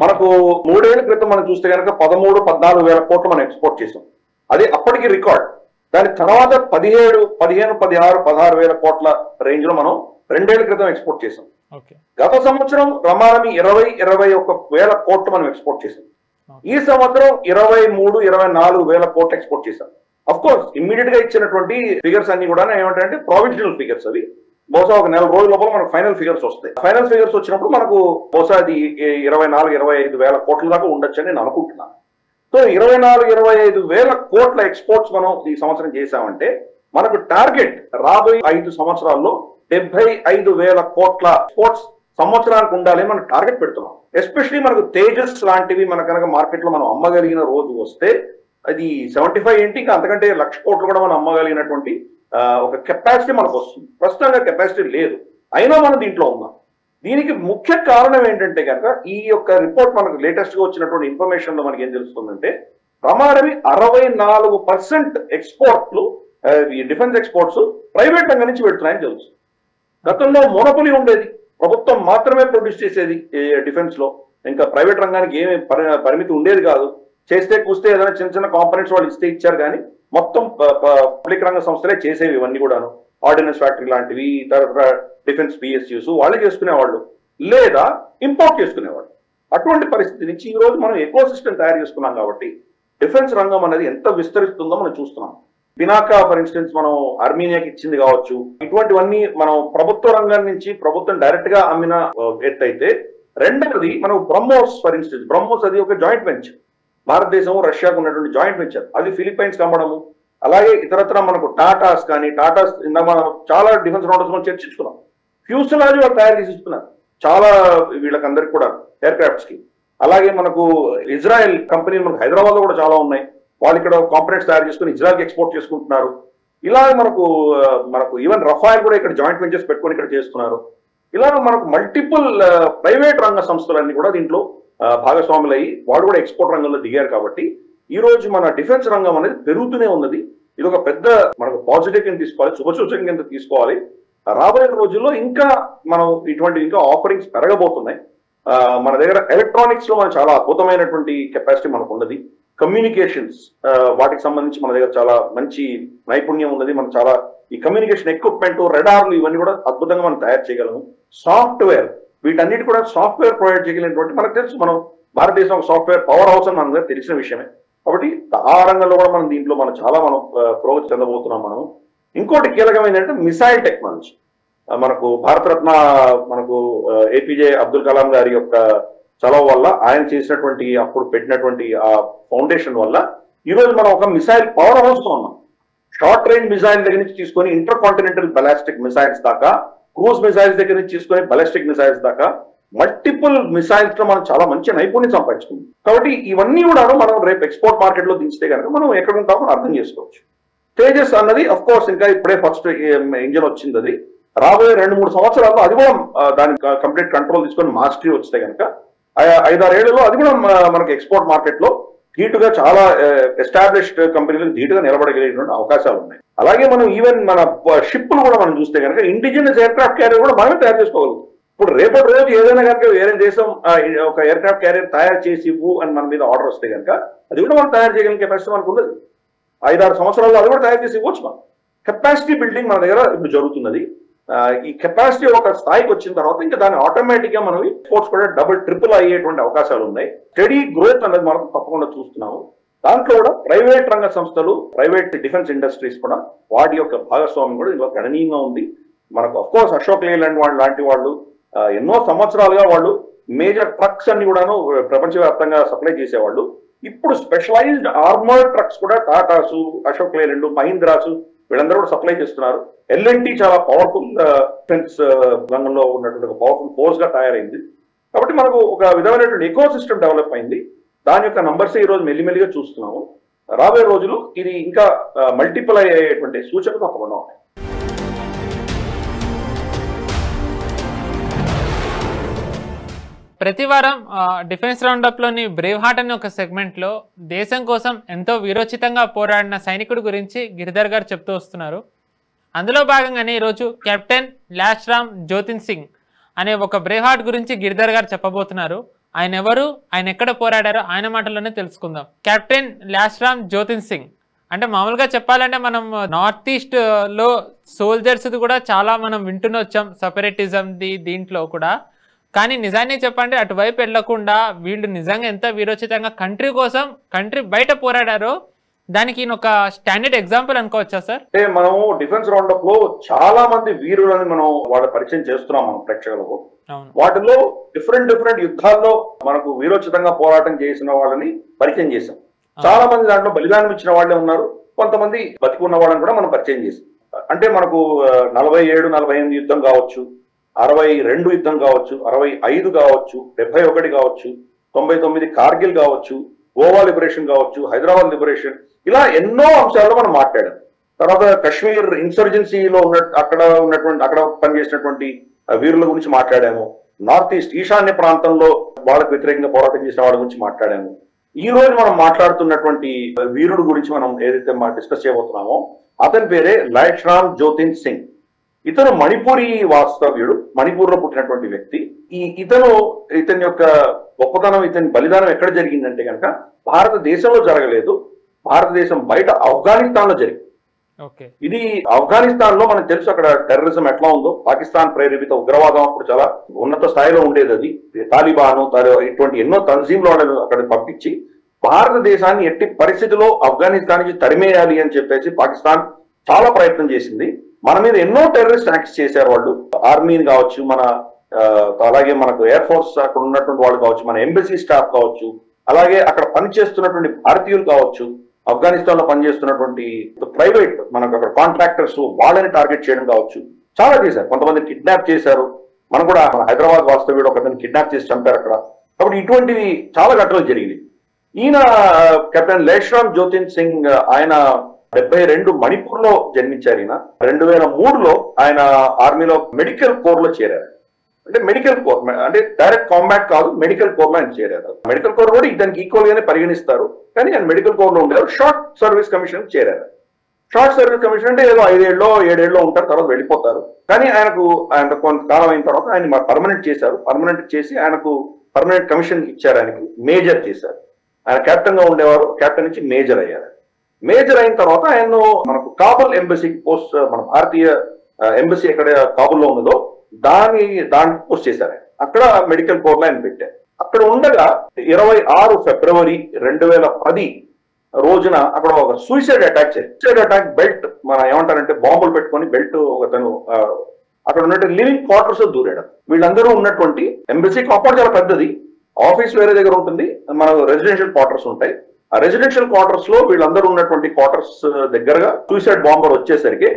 మనకు 3 ఏళ్ల క్రితం మనం చూస్తే కనుక 13-14 వేల కోట్లు మనం ఎక్స్పోర్ట్ చేసాం. అది అప్పటికి రికార్డ్. దాని తర్వాత 17, 15, 16, 16 వేల కోట్ల రేంజ్ లో మనం 2 ఏళ్ల క్రితం ఎక్స్పోర్ట్ చేసాం. గత సంవత్సరం రమారమి 20-21 వేల కోట్లు మనం ఎక్స్పోర్ట్ చేసాం. ఈ సంవత్సరం 23-24 వేల కోట్లు ఎక్స్పోర్ట్ చేసాం. అఫ్ కోర్స్ ఇమ్మీడియట్ గా ఇచ్చినటువంటి ఫిగర్స్ అన్ని కూడా ఏమంటే ప్రావిజనల్ ఫిగర్స్. అవి బహుశా ఒక 4 రోజుల లోపల మనకు ఫైనల్ ఫిగర్స్ వస్తాయి. ఫైనల్ ఫిగర్స్ వచ్చినప్పుడు మనకు బహుశా అది 24-25 వేల కోట్ల దాకా ఉండొచ్చు అని నేను అనుకుంటున్నాను. సో 24-25 వేల కోట్ల ఎక్స్పోర్ట్స్ మనం ఈ సంవత్సరం చేశామంటే మనకు టార్గెట్ రాబోయే 5 సంవత్సరాల్లో 75 వేల కోట్ల ఎక్స్పోర్ట్స్ సంవత్సరానికి ఉండాలి మనం టార్గెట్ పెడుతున్నాం. ఎస్పెషలీ మనకు తేజస్ లాంటివి మన కనుక మార్కెట్లో మనం అమ్మగలిగిన రోజు వస్తే అది 75 ఏంటి ఇంకా అంతకంటే 1,00,000 కోట్లు కూడా మనం అమ్మగలిగినటువంటి ఒక కెపాసిటీ మనకు వస్తుంది. ప్రస్తుతంగా కెపాసిటీ లేదు, అయినా మనం దీంట్లో ఉన్నాం. దీనికి ముఖ్య కారణం ఏంటంటే కనుక ఈ యొక్క రిపోర్ట్ మనకు లేటెస్ట్ గా వచ్చినటువంటి ఇన్ఫర్మేషన్ లో మనకి ఏం తెలుస్తుందంటే ప్రమాణమి 64% ఎక్స్పోర్ట్లు ఈ డిఫెన్స్ ఎక్స్పోర్ట్స్ ప్రైవేట్ రంగం నుంచి పెడుతున్నాయని తెలుసు. గతంలో మోనోపొలీ ఉండేది, ప్రభుత్వం మాత్రమే ప్రొడ్యూస్ చేసేది డిఫెన్స్ లో, ఇంకా ప్రైవేట్ రంగానికి ఏమి పరిమితి ఉండేది కాదు. చేస్తే కూస్తే ఏదైనా చిన్న చిన్న కాంపనెంట్స్ వాళ్ళు ఇస్తే ఇచ్చారు, కానీ మొత్తం పబ్లిక్ రంగ సంస్థలే చేసేవి ఇవన్నీ కూడాను. ఆర్డినెన్స్ ఫ్యాక్టరీ లాంటివి, తర్వాత డిఫెన్స్ పిఎస్యూస్ వాళ్ళు చేసుకునేవాళ్ళు, లేదా ఇంపోర్ట్ చేసుకునేవాళ్ళు. అటువంటి పరిస్థితి నుంచి ఈ రోజు మనం ఎకో సిస్టమ్ తయారు చేసుకున్నాం కాబట్టి డిఫెన్స్ రంగం అనేది ఎంత విస్తరిస్తుందో మనం చూస్తున్నాం. పినాకా ఫర్ ఇన్స్టెన్స్ మనం ఆర్మీనియాకి ఇచ్చింది కావచ్చు, ఇటువంటివన్నీ మనం ప్రభుత్వ రంగం నుంచి ప్రభుత్వం డైరెక్ట్ గా అమ్మిన ఎత్తు అయితే, రెండవది మనం బ్రహ్మోస్ ఫర్ ఇన్స్టెన్స్, బ్రహ్మోస్ అది ఒక జాయింట్ వెంచర్, భారతదేశం రష్యాకు ఉన్నటువంటి జాయింట్ వెంచర్, అది ఫిలిప్పైన్స్ అమ్మడము. అలాగే ఇతరత్ర మనకు టాటాస్ కానీ, టాటాస్ మనం చాలా డిఫెన్స్ రౌండర్స్ మనం చర్చించుకున్నాం, ఫ్యూసలాజ్ వాళ్ళు తయారు చేసి ఇస్తున్నారు చాలా వీళ్ళకందరికి కూడా ఎయిర్ క్రాఫ్ట్స్ కి. అలాగే మనకు ఇజ్రాయెల్ కంపెనీలు మనకు హైదరాబాద్ లో కూడా చాలా ఉన్నాయి, వాళ్ళు ఇక్కడ కాంపనెంట్స్ తయారు చేసుకుని ఇజ్రాయెల్కి ఎక్స్పోర్ట్ చేసుకుంటున్నారు. ఇలా మనకు ఈవెన్ రఫాయల్ కూడా ఇక్కడ జాయింట్ వెంచర్స్ పెట్టుకొని ఇక్కడ చేస్తున్నారు. ఇలా మనకు మల్టిపుల్ ప్రైవేట్ రంగ సంస్థలన్నీ కూడా దీంట్లో భాగస్వాములు అయ్యి వాళ్ళు కూడా ఎక్స్పోర్ట్ రంగంలో దిగారు. కాబట్టి ఈ రోజు మన డిఫెన్స్ రంగం అనేది పెరుగుతూనే ఉన్నది. ఇది ఒక పెద్ద మనకు పాజిటివ్ కింద తీసుకోవాలి, శుభసూచన కింద తీసుకోవాలి. రాబోయే రోజుల్లో ఇంకా మనం ఇటువంటి ఇంకా ఆఫరింగ్స్ పెరగబోతున్నాయి. మన దగ్గర ఎలక్ట్రానిక్స్ లో మనం చాలా అద్భుతమైనటువంటి కెపాసిటీ మనకు ఉన్నది. కమ్యూనికేషన్స్ వాటికి సంబంధించి మన దగ్గర చాలా మంచి నైపుణ్యం ఉన్నది. మనం చాలా ఈ కమ్యూనికేషన్ ఎక్విప్మెంట్, రెడార్లు ఇవన్నీ కూడా అద్భుతంగా మనం తయారు చేయగలము. సాఫ్ట్వేర్, వీటన్నిటి కూడా సాఫ్ట్వేర్ ప్రొవైడ్ చేయగలిగినటువంటి మనకు తెలుసు, మనం భారతదేశం ఒక సాఫ్ట్వేర్ పవర్ హౌస్ అని మనకు తెలిసిన విషయమే. కాబట్టి ఆ రంగంలో కూడా మనం దీంట్లో మనం చాలా పురోగతి చెందబోతున్నాం మనము. ఇంకోటి కీలకమైన ఏంటంటే మిసైల్ టెక్నాలజీ. మనకు భారతరత్న మనకు ఏపీజే అబ్దుల్ కలాం గారి యొక్క చలవ వల్ల, ఆయన చేసినటువంటి అప్పుడు పెట్టినటువంటి ఆ ఫౌండేషన్ వల్ల ఈరోజు మనం ఒక మిసైల్ పవర్ హౌస్ లో ఉన్నాం. షార్ట్ రేంజ్ మిసైల్ దగ్గర నుంచి తీసుకొని ఇంటర్ కాంటినెంటల్ బలాస్టిక్ మిసైల్స్ దాకా, క్రూజ్ మిసైల్స్ దగ్గర నుంచి తీసుకొని బలాస్టిక్ మిసైల్స్ దాకా మల్టిపుల్ మిసైల్స్ లో మనం చాలా మంచి నైపుణ్యం సంపాదించుకుంది. కాబట్టి ఇవన్నీ కూడా మనం రేపు ఎక్స్పోర్ట్ మార్కెట్ లో దించితే కనుక మనం ఎక్కడ ఉంటామో అర్థం చేసుకోవచ్చు. తేజస్ అన్నది అఫ్ కోర్స్ ఇంకా ఇప్పుడే ఫస్ట్ ఇంజిన్ వచ్చింది, అది రాబోయే 2-3 సంవత్సరాల్లో అది కూడా దాని కంప్లీట్ కంట్రోల్ తీసుకొని మాస్టరీ వస్తే కనుక 5-6 ఏళ్లలో అది కూడా మనకి ఎక్స్పోర్ట్ మార్కెట్ లో ధీటుగా చాలా ఎస్టాబ్లిష్డ్ కంపెనీలకు ధీటుగా నిలబడగలిగినటువంటి అవకాశాలు ఉన్నాయి. అలాగే మనం ఈవెన్ మన షిప్లు కూడా మనం చూస్తే కనుక ఇండిజినస్ ఎయిర్ క్రాఫ్ట్ క్యారియర్ కూడా మనమే తయారు చేసుకోగలుగుతాం. ఇప్పుడు రేపటి రోజు ఏదైనా కనుక వేరే దేశం ఒక ఎయిర్ క్రాఫ్ట్ క్యారియర్ తయారు చేసి ఇవ్వు అని మన మీద ఆర్డర్ వస్తే కనుక అది కూడా మనం తయారు చేయగలిగిన కెపాసిటీ మనకు ఉన్నది. 5-6 సంవత్సరాల్లో అది కూడా తయారు చేసి ఇవ్వచ్చు. మనం కెపాసిటీ బిల్డింగ్ మన దగ్గర ఇప్పుడు జరుగుతున్నది. ఈ కెపాసిటీ ఒక స్థాయికి వచ్చిన తర్వాత ఇంకా దాన్ని ఆటోమేటిక్ గా మనం ఎక్స్పోర్ట్స్ కూడా డబుల్ ట్రిపుల్ అయ్యేటువంటి అవకాశాలు ఉన్నాయి. స్టడీ గ్రోత్ అనేది మనం తప్పకుండా చూస్తున్నాము. దాంట్లో కూడా ప్రైవేట్ రంగ సంస్థలు, ప్రైవేట్ డిఫెన్స్ ఇండస్ట్రీస్ కూడా వాటి యొక్క భాగస్వామ్యం కూడా ఇందులో గణనీయంగా ఉంది. మనకు అఫ్ కోర్స్ అశోక్ లేలాండ్ వాళ్ళు లాంటి వాళ్ళు ఎన్నో సంవత్సరాలుగా వాళ్ళు మేజర్ ట్రక్స్ అన్ని కూడాను ప్రపంచవ్యాప్తంగా సప్లై చేసేవాళ్ళు. ఇప్పుడు స్పెషలైజ్డ్ ఆర్మర్డ్ ట్రక్స్ కూడా టాటాసు, అశోక్ లేలాండ్, మహీంద్రాసు వీళ్ళందరూ కూడా సప్లై చేస్తున్నారు. ఎల్ఎన్టీ చాలా పవర్ఫుల్ డిఫెన్స్ రంగంలో ఉన్నటువంటి ఒక పవర్ఫుల్ ఫోర్స్ గా తయారైంది. కాబట్టి మనకు ఒక విధమైనటువంటి ఎకో సిస్టమ్ డెవలప్ అయింది. దాని యొక్క నంబర్స్ ఈ రోజు మెల్లిమెల్లిగా చూస్తున్నాము. రాబోయే రోజులు ఇది ఇంకా మల్టిపుల్ అయ్యేటువంటి సూచనలు తప్పకుండా ఉన్నాయి. ప్రతి వారం డిఫెన్స్ రౌండప్లోని బ్రేవ్ హార్ట్ అనే ఒక సెగ్మెంట్లో దేశం కోసం ఎంతో వీరోచితంగా పోరాడిన సైనికుడి గురించి గిరిధర్ గారు చెప్తూ వస్తున్నారు. అందులో భాగంగానే ఈరోజు కెప్టెన్ లాస్రామ్ జ్యోతిన్ సింగ్ అనే ఒక బ్రేవ్ హార్ట్ గురించి గిరిధర్ గారు చెప్పబోతున్నారు. ఆయన ఎవరు, ఆయన ఎక్కడ పోరాడారో ఆయన మాటల్లోనే తెలుసుకుందాం. కెప్టెన్ లాస్రామ్ జ్యోతిన్ సింగ్ అంటే మామూలుగా చెప్పాలంటే మనం నార్త్ ఈస్ట్లో సోల్జర్స్ది కూడా చాలా మనం వింటూనే వచ్చాం, సెపరేటిజంది దీంట్లో కూడా. కానీ నిజాన్ని చెప్పండి, అటువైపు వెళ్లకుండా వీళ్ళు నిజంగా ఎంత వీరోచితంగా కంట్రీ కోసం కంట్రీ బయట పోరాడారో దానికి ఒక స్టాండర్డ్ ఎగ్జాంపుల్ అనుకోవచ్చా సార్? అంటే మనం డిఫెన్స్ రౌండప్ లో చాలా మంది వీరులని మనం వాళ్ళ పరిచయం చేస్తున్నాం మనం ప్రేక్షకులకు. వాటిలో డిఫరెంట్ యుద్ధాల్లో మనకు వీరోచితంగా పోరాటం చేసిన వాళ్ళని పరిచయం చేశాం. చాలా మంది దాంట్లో బలిదానం ఇచ్చిన వాళ్ళే ఉన్నారు, కొంతమంది బతికున్న వాళ్ళని కూడా మనం పరిచయం చేసాం. అంటే మనకు 47-48 యుద్ధం కావచ్చు, 62 యుద్ధం కావచ్చు, 65 కావచ్చు, 71 కావచ్చు, 99 కార్గిల్ కావచ్చు, గోవా లిబరేషన్ కావచ్చు, హైదరాబాద్ లిబరేషన్, ఇలా ఎన్నో అంశాల్లో మనం మాట్లాడాం. తర్వాత కశ్మీర్ ఇన్సర్జెన్సీలో అక్కడ పనిచేసినటువంటి వీరుల గురించి మాట్లాడాము. నార్త్ ఈస్ట్ ఈశాన్య ప్రాంతంలో వాళ్ళకు వ్యతిరేకంగా పోరాటం చేసిన వాళ్ళ గురించి మాట్లాడాము. ఈ రోజు మనం మాట్లాడుతున్నటువంటి వీరుడు గురించి మనం ఏదైతే డిస్కస్ చేయబోతున్నామో అతని పేరే లైట్రామ్ జ్యోతిన్ సింగ్. ఇతను మణిపూరి వాస్తవ్యుడు, మణిపూర్ లో పుట్టినటువంటి వ్యక్తి. ఇతని యొక్క గొప్పతనం, ఇతని బలిదానం ఎక్కడ జరిగిందంటే కనుక భారతదేశంలో జరగలేదు, భారతదేశం బయట ఆఫ్ఘనిస్తాన్ లో జరిగింది. ఇది ఆఫ్ఘనిస్తాన్ లో మనకు తెలుసు అక్కడ టెర్రరిజం ఎట్లా ఉందో. పాకిస్తాన్ ప్రేరేపిత ఉగ్రవాదం అప్పుడు చాలా ఉన్నత స్థాయిలో ఉండేది. అది తాలిబాను ఇటువంటి ఎన్నో తన్జీంలు అక్కడ పంపించి భారతదేశాన్ని ఎట్టి పరిస్థితిలో ఆఫ్ఘనిస్తాన్ నుంచి తరిమేయాలి అని చెప్పేసి పాకిస్తాన్ చాలా ప్రయత్నం చేసింది. మన మీద ఎన్నో టెర్రరిస్ట్ యాక్ట్స్ చేశారు వాళ్ళు. ఆర్మీని కావచ్చు, అలాగే మనకు ఎయిర్ ఫోర్స్ అక్కడ ఉన్నటువంటి వాళ్ళు కావచ్చు, మన ఎంబసీ స్టాఫ్ కావచ్చు, అలాగే అక్కడ పనిచేస్తున్నటువంటి భారతీయులు కావచ్చు, ఆఫ్ఘనిస్తాన్ లో పనిచేస్తున్నటువంటి ప్రైవేట్ మనకు అక్కడ కాంట్రాక్టర్స్ వాళ్ళని టార్గెట్ చేయడం కావచ్చు, చాలా చేశారు. కొంతమంది కిడ్నాప్ చేశారు. మనం కూడా హైదరాబాద్ వాస్తవ్యుడు ఒకరిని కిడ్నాప్ చేసి చంపారు అక్కడ. కాబట్టి ఇటువంటివి చాలా ఘటనలు జరిగినాయి. ఈయన కెప్టెన్ లైట్రామ్ జ్యోతిన్ సింగ్, ఆయన 72 మణిపూర్ లో జన్మించారు. ఈయన 2003లో ఆయన ఆర్మీలో మెడికల్ కోర్ లో చేరారు. అంటే మెడికల్ కోర్ అంటే డైరెక్ట్ కాంబాట్ కాదు, మెడికల్ కోర్ లో ఆయన చేరారు. మెడికల్ కోర్ కూడా ఇతనికి ఈక్వల్ గానే పరిగణిస్తారు, కానీ ఆయన మెడికల్ కోర్ లో ఉండేవారు. షార్ట్ సర్వీస్ కమిషన్ చేరారు. షార్ట్ సర్వీస్ కమిషన్ అంటే ఏదో 5 ఏళ్ళలో 7 ఏళ్ళలో ఉంటారు, తర్వాత వెళ్ళిపోతారు. కానీ ఆయన కొంతకాలం అయిన తర్వాత ఆయన పర్మనెంట్ చేశారు. పర్మనెంట్ చేసి ఆయనకు పర్మనెంట్ కమిషన్ ఇచ్చారు. ఆయనకు మేజర్ చేశారు. ఆయన కెప్టెన్ గా ఉండేవారు, కెప్టెన్ నుంచి మేజర్ అయ్యారు. మేజర్ అయిన తర్వాత ఆయన మనకు కాబుల్ ఎంబసీ పోస్ట్, మన భారతీయ ఎంబసీ ఎక్కడ కాబుల్లో ఉన్నదో దాన్ని పోస్ట్ చేశారు. అక్కడ మెడికల్ కోర్ లో ఆయన పెట్టారు. అక్కడ ఉండగా 26 ఫిబ్రవరి 2010 రోజున అక్కడ ఒక సూసైడ్ అటాక్ బెల్ట్, మనం ఏమంటారంటే బాంబులు పెట్టుకొని బెల్ట్ ఒకతను అక్కడ ఉన్నటువంటి లివింగ్ క్వార్టర్స్ లో దూరాడు. వీళ్ళందరూ ఉన్నటువంటి ఎంబసీ కాంపౌండ్ చాలా పెద్దది, ఆఫీస్ వేరే దగ్గర ఉంటుంది, మన రెసిడెన్షియల్ క్వార్టర్స్ ఉంటాయి. ఆ రెసిడెన్షియల్ క్వార్టర్స్ లో వీళ్ళందరూ ఉన్నటువంటి క్వార్టర్స్ దగ్గరగా సూసైడ్ బాంబర్ వచ్చేసరికి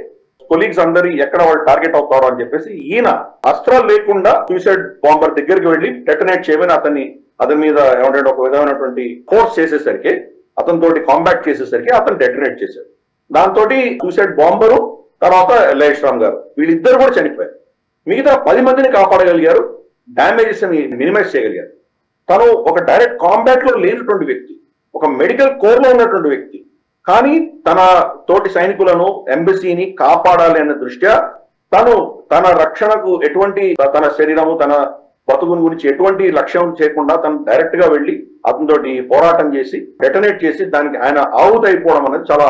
కొలీగ్స్ అందరి ఎక్కడ వాళ్ళు టార్గెట్ అవుతారో అని చెప్పేసి ఈయన అస్త్రాలు లేకుండా సూసైడ్ బాంబర్ దగ్గరికి వెళ్ళి డెటనేట్ చేయమని అతని మీద ఏమంటే ఒక విధమైనటువంటి ఫోర్స్ చేసేసరికి, అతనితోటి కాంబాక్ట్ చేసేసరికి అతను డెటనేట్ చేశాడు. దాంతో సూసైడ్ బాంబరు తర్వాత లైట్రామ్ గారు వీళ్ళిద్దరు కూడా చనిపోయారు. మిగతా 10 మందిని కాపాడగలిగారు, డ్యామేజెస్ ని మినిమైజ్ చేయగలిగారు. తను ఒక డైరెక్ట్ కాంబాట్ లో లేనటువంటి వ్యక్తి, ఒక మెడికల్ కోర్ లో ఉన్నటువంటి వ్యక్తి, కానీ తన తోటి సైనికులను, ఎంబసీని కాపాడాలి అనే దృష్ట్యా తన రక్షణకు ఎటువంటి, తన శరీరము, తన బతుకుని గురించి ఎటువంటి లక్ష్యం చేయకుండా తను డైరెక్ట్ గా వెళ్లి అతనితోటి పోరాటం చేసి డెటనేట్ చేసి దానికి ఆయన ఆహుతైపోవడం అనేది చాలా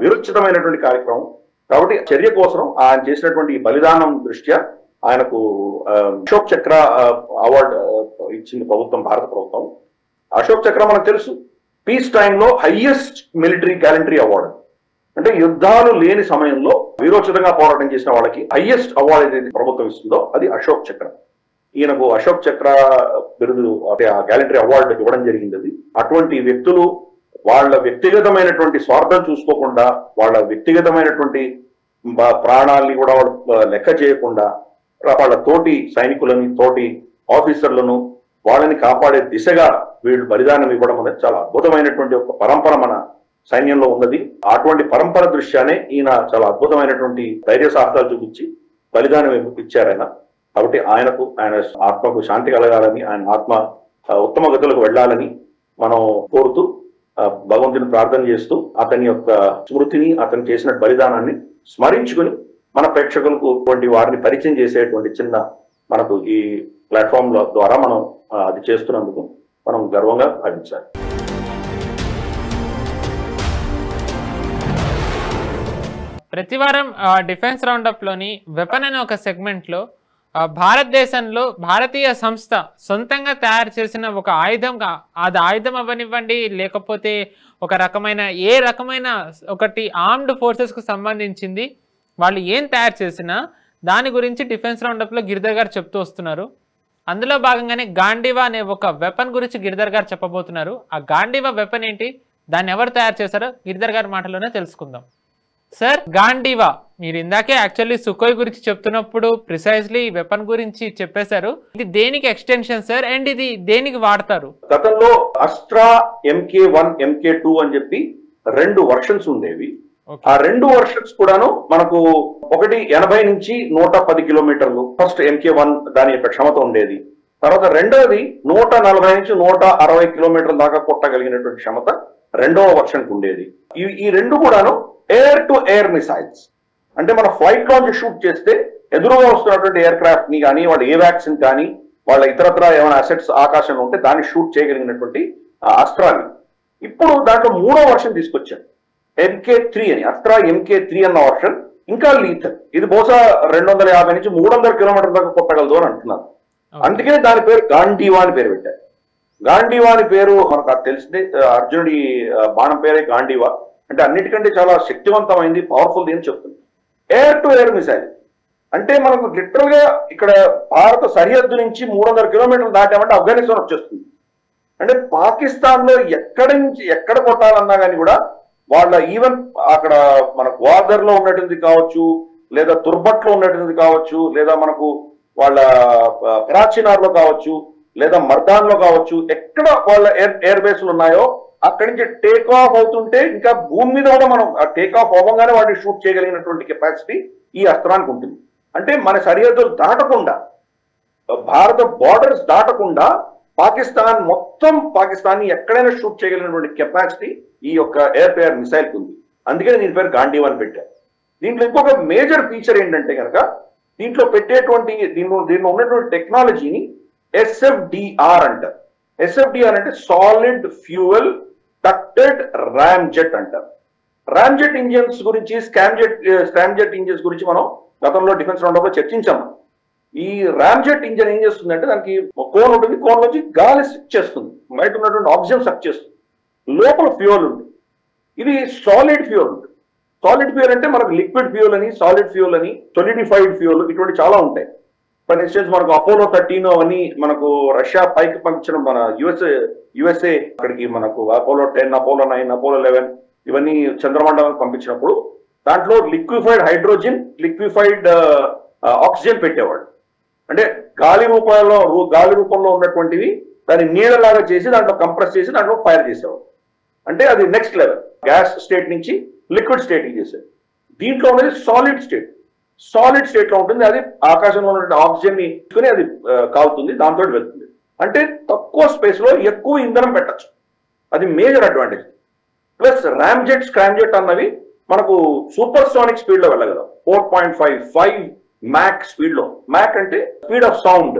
విరుచితమైనటువంటి కార్యక్రమం. కాబట్టి చర్య కోసం ఆయన చేసినటువంటి బలిదానం దృష్ట్యా ఆయనకు అశోక్ చక్ర అవార్డు ఇచ్చింది ప్రభుత్వం, భారత ప్రభుత్వం. అశోక్ చక్ర మనకు తెలుసు పీస్ టైంలో హైయెస్ట్ మిలిటరీ గ్యాలంటరీ అవార్డు. అంటే యుద్ధాలు లేని సమయంలో వీరోచితంగా పోరాటం చేసిన వాళ్ళకి హైయెస్ట్ అవార్డు ఏదైతే ప్రభుత్వం ఇస్తుందో అది అశోక్ చక్ర. ఈయనకు అశోక్ చక్ర బిరుదు, ఆ గ్యాలంటరీ అవార్డు ఇవ్వడం జరిగింది. అది అటువంటి వ్యక్తులు వాళ్ళ వ్యక్తిగతమైనటువంటి స్వార్థం చూసుకోకుండా, వాళ్ళ వ్యక్తిగతమైనటువంటి ప్రాణాలని కూడా వాళ్ళు లెక్క చేయకుండా వాళ్ళ తోటి సైనికులని, తోటి ఆఫీసర్లను వాళ్ళని కాపాడే దిశగా వీళ్ళు బలిదానం ఇవ్వడం అనేది చాలా అద్భుతమైనటువంటి ఒక పరంపర మన సైన్యంలో ఉన్నది. అటువంటి పరంపర దృష్ట్యానే ఈయన చాలా అద్భుతమైనటువంటి ధైర్య సాహసాలు చూపించి బలిదానం ఇచ్చారు ఆయన. కాబట్టి ఆయన ఆత్మకు శాంతి కలగాలని, ఆయన ఆత్మ ఉత్తమ గతులకు వెళ్ళాలని మనం కోరుతూ భగవంతుని ప్రార్థన చేస్తూ అతని యొక్క స్మృతిని, అతను చేసిన బలిదానాన్ని స్మరించుకుని మన ప్రేక్షకులకు వారిని పరిచయం చేసేటువంటి చిన్న మనకు ఈ ప్లాట్ఫామ్ ద్వారా మనం అది చేస్తున్నందుకు మనం గర్వంగా భావించాలి. ప్రతి వారం డిఫెన్స్ రౌండప్ లోని వెపన్ అనే ఒక సెగ్మెంట్ లో భారతదేశంలో భారతీయ సంస్థ సొంతంగా తయారు చేసిన ఒక ఆయుధంగా, అది ఆయుధం అవ్వనివ్వండి, లేకపోతే ఒక రకమైన ఒకటి ఆర్మ్డ్ ఫోర్సెస్కు సంబంధించింది, వాళ్ళు ఏం తయారు చేసినా దాని గురించి డిఫెన్స్ రౌండప్లో గిరిధర్ గారు చెప్తూ వస్తున్నారు. అందులో భాగంగానే గాంధీవా అనే ఒక వెపన్ గురించి గిరిధర్ గారు చెప్పబోతున్నారు. ఆ గాంధీవా వెపన్ ఏంటి, దాన్ని ఎవరు తయారు చేశారో గిరిధర్ గారి మాటలోనే తెలుసుకుందాం. సార్ గాంధీవా మీరు ఇందాకే యాక్చువల్లీ సుకోయ్ గురించి చెప్తున్నప్పుడు ప్రిసైజ్లీ వెపన్ గురించి చెప్పేశారు. ఇది దేనికి ఎక్స్టెన్షన్ సార్ అండ్ ఇది దేనికి వాడతారు? గతంలో అస్త్రా MK1 MK2 అని చెప్పి 2 వర్షన్స్ ఉండేవి. ఆ 2 వర్షన్స్ కూడాను మనకు ఒకటి 80 నుంచి 110 కిలోమీటర్లు ఫస్ట్ MK1 దాని యొక్క క్షమత ఉండేది. తర్వాత రెండవది 140 నుంచి 160 కిలోమీటర్ల దాకా కొట్టగలిగినటువంటి క్షమత రెండవ వర్షన్ ఉండేది. ఈ 2 కూడాను ఎయిర్ టు ఎయిర్ మిసైల్స్. అంటే మన ఫ్లైట్ లోంచి షూట్ చేస్తే ఎదురుగా వస్తున్నటువంటి ఎయిర్ క్రాఫ్ట్ ని కానీ వాళ్ళ ఏవాక్స్ కానీ వాళ్ళ ఇతరత్ర ఏమైనా అసెట్స్ ఆకాశంలో ఉంటే దాన్ని షూట్ చేయగలిగినటువంటి అస్త్రాలు. ఇప్పుడు దాంట్లో 3వ వర్షన్ తీసుకొచ్చారు MK3 అని. అస్త్రా MK3 అన్న వర్షన్ ఇంకా లీథల్. ఇది బహుశా 250 నుంచి 300 కిలోమీటర్ల దాకా కొట్టగలదు అని అంటున్నారు. అందుకనే దాని పేరు గాంధీవా అని పేరు పెట్టారు. గాంధీవా అని పేరు మనకు తెలిసిందే, అర్జునుడి బాణం పేరే గాంధీవా. అంటే అన్నిటికంటే చాలా శక్తివంతమైంది, పవర్ఫుల్ అని చెప్తుంది. ఎయిర్ టు ఎయిర్ మిసైల్ అంటే మనకు లిటరల్ గా ఇక్కడ భారత సరిహద్దు నుంచి 300 కిలోమీటర్లు దాటామంటే ఆఫ్ఘనిస్తాన్ వచ్చేస్తుంది. అంటే పాకిస్తాన్ లో ఎక్కడ కొట్టాలన్నా కానీ కూడా వాళ్ళ ఈవెన్ అక్కడ మన గ్వాదర్ లో ఉన్నటువంటిది కావచ్చు, లేదా తుర్బట్లో ఉన్నటువంటిది కావచ్చు, లేదా మనకు వాళ్ళ కరాచీనార్ లో కావచ్చు, లేదా మర్దాన్ లో కావచ్చు, ఎక్కడ వాళ్ళ ఎయిర్ బేస్లు ఉన్నాయో అక్కడి నుంచి టేక్ ఆఫ్ అవుతుంటే ఇంకా భూమి మీద కూడా మనం టేక్ ఆఫ్ అవ్వగానే వాటిని షూట్ చేయగలిగినటువంటి కెపాసిటీ ఈ అస్త్రానికి ఉంటుంది. అంటే మన సరిహద్దులు దాటకుండా, భారత బార్డర్స్ దాటకుండా పాకిస్తాన్ ఎక్కడైనా షూట్ చేయగలిగినటువంటి కెపాసిటీ ఈ యొక్క ఎయిర్ టు ఎయిర్ మిసైల్ ఉంది. అందుకని దీని పేరు గాంధీవా అని పెట్టారు. దీంట్లో ఇంకొక మేజర్ ఫీచర్ ఏంటంటే కనుక దీంట్లో పెట్టేటువంటి దీంట్లో ఉన్నటువంటి టెక్నాలజీని SFDR అంటారు. SFDR అంటే solid fuel ducted RAM jet అంటారు. ర్యామ్ జెట్ ఇంజిన్స్ గురించి, స్కామ్ జెట్ ఇంజిన్స్ గురించి మనం గతంలో డిఫెన్స్ రౌండ్ లో చర్చించాము. ఈ ర్యామ్ జెట్ ఇంజిన్ ఏం చేస్తుందంటే దానికి కోన్ ఉంటుంది, కోన్ నుంచి గాలి సక్ చేస్తుంది, బయట ఉన్నటువంటి ఆక్సిజన్ సక్ చేస్తుంది, లోపల ఫ్యూయల్ ఉంటుంది. ఇది సాలిడ్ ఫ్యూయల్ ఉంటుంది. సాలిడ్ ఫ్యూయల్ అంటే మనకు లిక్విడ్ ఫ్యూయల్ అని, సాలిడ్ ఫ్యూయల్ అని, సొలిడిఫైడ్ ఫ్యూయల్ ఇటువంటి చాలా ఉంటాయి. ఫర్ ఇన్స్టెన్స్ మనకు అపోలో 13 అవన్నీ మనకు రష్యా పైకి పంపించడం, మన యుఎస్ఏ అక్కడికి మనకు అపోలో 10, అపోలో 9, అపోలో 11 ఇవన్నీ చంద్రమండలానికి పంపించినప్పుడు దాంట్లో లిక్విఫైడ్ హైడ్రోజన్, లిక్విఫైడ్ ఆక్సిజన్ పెట్టేవాడు. అంటే గాలి రూపంలో ఉన్నటువంటివి దాన్ని నీళ్ళలాగా చేసి దాంట్లో కంప్రెస్ చేసి దాంట్లో ఫైర్ చేసేవాడు. అంటే అది నెక్స్ట్ లెవెల్, గ్యాస్ స్టేట్ నుంచి లిక్విడ్ స్టేట్ చేసేది. దీంట్లో ఉన్నది సాలిడ్ స్టేట్ లో ఉంటుంది. అది ఆకాశంలో ఉన్న ఆక్సిజన్ ని తీసుకుని అది కాలుతుంది, దాంతో వెళ్తుంది. అంటే తక్కువ స్పేస్ లో ఎక్కువ ఇంధనం పెట్టచ్చు. అది major advantage. Plus RAM jet, Scram jet అన్నవి మనకు సూపర్ సోనిక్ స్పీడ్ లో వెళ్ళగలవు. 4.5 మ్యాక్ స్పీడ్ లో. మ్యాక్ అంటే స్పీడ్ ఆఫ్ సౌండ్,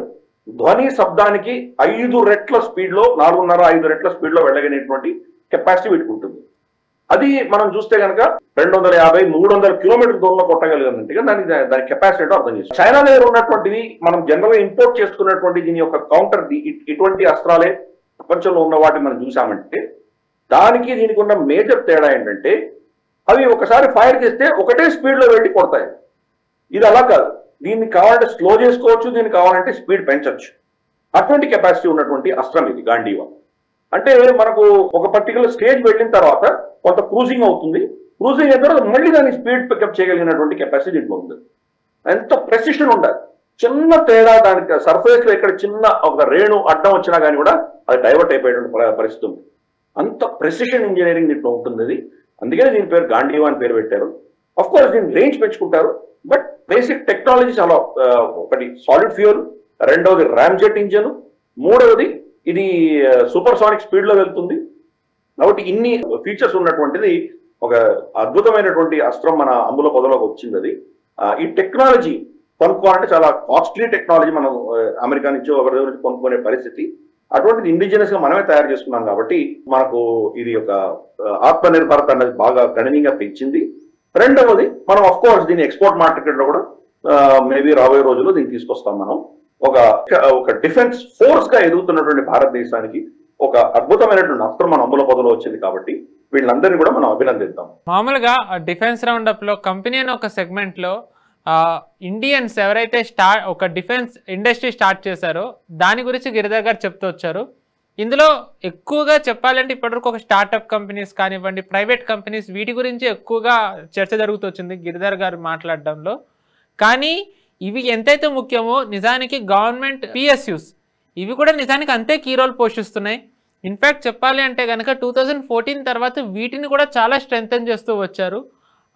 ధ్వని శబ్దానికి 5 రెట్ల స్పీడ్ లో, 4.5-5 రెట్ల స్పీడ్ లో వెళ్ళగలిగినటువంటి కెపాసిటీ వీటికి ఉంటుంది. అది మనం చూస్తే కనుక 250-300 కిలోమీటర్ దూరంలో కొట్టగలిగినట్టుగా దాని కెపాసిటీ అర్థం చేస్తాం. చైనా దగ్గర ఉన్నటువంటివి మనం జనరల్ గా ఇంపోర్ట్ చేసుకున్నటువంటి దీని యొక్క కౌంటర్, ఇటువంటి అస్త్రాలే ప్రపంచంలో ఉన్న వాటిని మనం చూసామంటే దానికి దీనికి ఉన్న మేజర్ తేడా ఏంటంటే అవి ఒకసారి ఫైర్ చేస్తే ఒకటే స్పీడ్ లో వెళ్ళి కొడతాయి. ఇది అలా కాదు. దీన్ని కావాలంటే స్లో చేసుకోవచ్చు, దీన్ని కావాలంటే స్పీడ్ పెంచవచ్చు. అటువంటి కెపాసిటీ ఉన్నటువంటి అస్త్రం ఇది గాంధీవా. అంటే మనకు ఒక పర్టికులర్ స్టేజ్ వెళ్ళిన తర్వాత కొంత క్రూజింగ్ అవుతుంది. క్రూజింగ్ అయిన తర్వాత మళ్ళీ దాన్ని స్పీడ్ పికప్ చేయగలిగినటువంటి కెపాసిటీ దీంట్లో ఉంది. ఎంత ప్రెసిషన్ ఉండాలి. చిన్న తేడా దానికి సర్ఫేస్ లో ఇక్కడ చిన్న ఒక రేణు అడ్డం వచ్చినా కానీ కూడా అది డైవర్ట్ అయిపోయేటువంటి పరిస్థితి ఉంది. అంత ప్రెసిషన్ ఇంజనీరింగ్ దీంట్లో ఉంటుంది అది. అందుకని దీని పేరు గాంధీవా అని పేరు పెట్టారు. అఫ్ కోర్స్ దీని రేంజ్ పెంచుకుంటారు, బట్ బేసిక్ టెక్నాలజీ చాలా, ఒకటి సాలిడ్ ఫ్యూయల్, రెండవది ర్యామ్ జెట్ ఇంజన్, మూడవది ఇది సూపర్ సానిక్ స్పీడ్ లో వెళ్తుంది. కాబట్టి ఇన్ని ఫీచర్స్ ఉన్నటువంటిది ఒక అద్భుతమైనటువంటి అస్త్రం మన అమ్ముల పొదలోకి వచ్చింది. అది ఈ టెక్నాలజీ కొనుక్కోవాలంటే చాలా కాస్ట్లీ టెక్నాలజీ, మనం అమెరికా నుంచి ఒకరి నుంచి కొనుక్కునే పరిస్థితి. అటువంటిది ఇండిజినస్ గా మనమే తయారు చేసుకున్నాం కాబట్టి మనకు ఇది ఒక ఆత్మనిర్భరత అనేది బాగా గణనీయంగా పెంచింది. రెండవది మనం అఫ్ కోర్స్ దీన్ని ఎక్స్పోర్ట్ మార్కెట్ లో కూడా మేబీ రాబోయే రోజుల్లో దీన్ని తీసుకొస్తాం. మనం ఒక డిఫెన్స్ ఫోర్స్ గా ఎదుగుతున్నటువంటి భారతదేశానికి ఒక అద్భుతమైనటువంటి అస్త్రం మన అమ్ముల పొదలో వచ్చింది. కాబట్టి వీళ్ళందరినీ కూడా మనం అభినందిద్దాం. మామూలుగా డిఫెన్స్ రౌండ్ అప్ లో కంపెనీ అని ఒక సెగ్మెంట్ లో ఇండియన్స్ ఎవరైతే ఒక డిఫెన్స్ ఇండస్ట్రీ స్టార్ట్ చేశారో దాని గురించి గిరిధర్ గారు చెప్తూ వచ్చారు. ఇందులో ఎక్కువగా చెప్పాలంటే ఇప్పటివరకు ఒక స్టార్టప్ కంపెనీస్ కానివ్వండి, ప్రైవేట్ కంపెనీస్, వీటి గురించి ఎక్కువగా చర్చ జరుగుతూ వచ్చింది గిరిధర్ గారు మాట్లాడడంలో. కానీ ఇవి ఎంతైతే ముఖ్యమో నిజానికి గవర్నమెంట్ పిఎస్యూస్ ఇవి కూడా నిజానికి అంతే కీ రోల్ పోషిస్తున్నాయి. ఇన్ఫ్యాక్ట్ చెప్పాలి అంటే కనుక 2014 తర్వాత వీటిని కూడా చాలా స్ట్రెంథెన్ చేస్తూ వచ్చారు.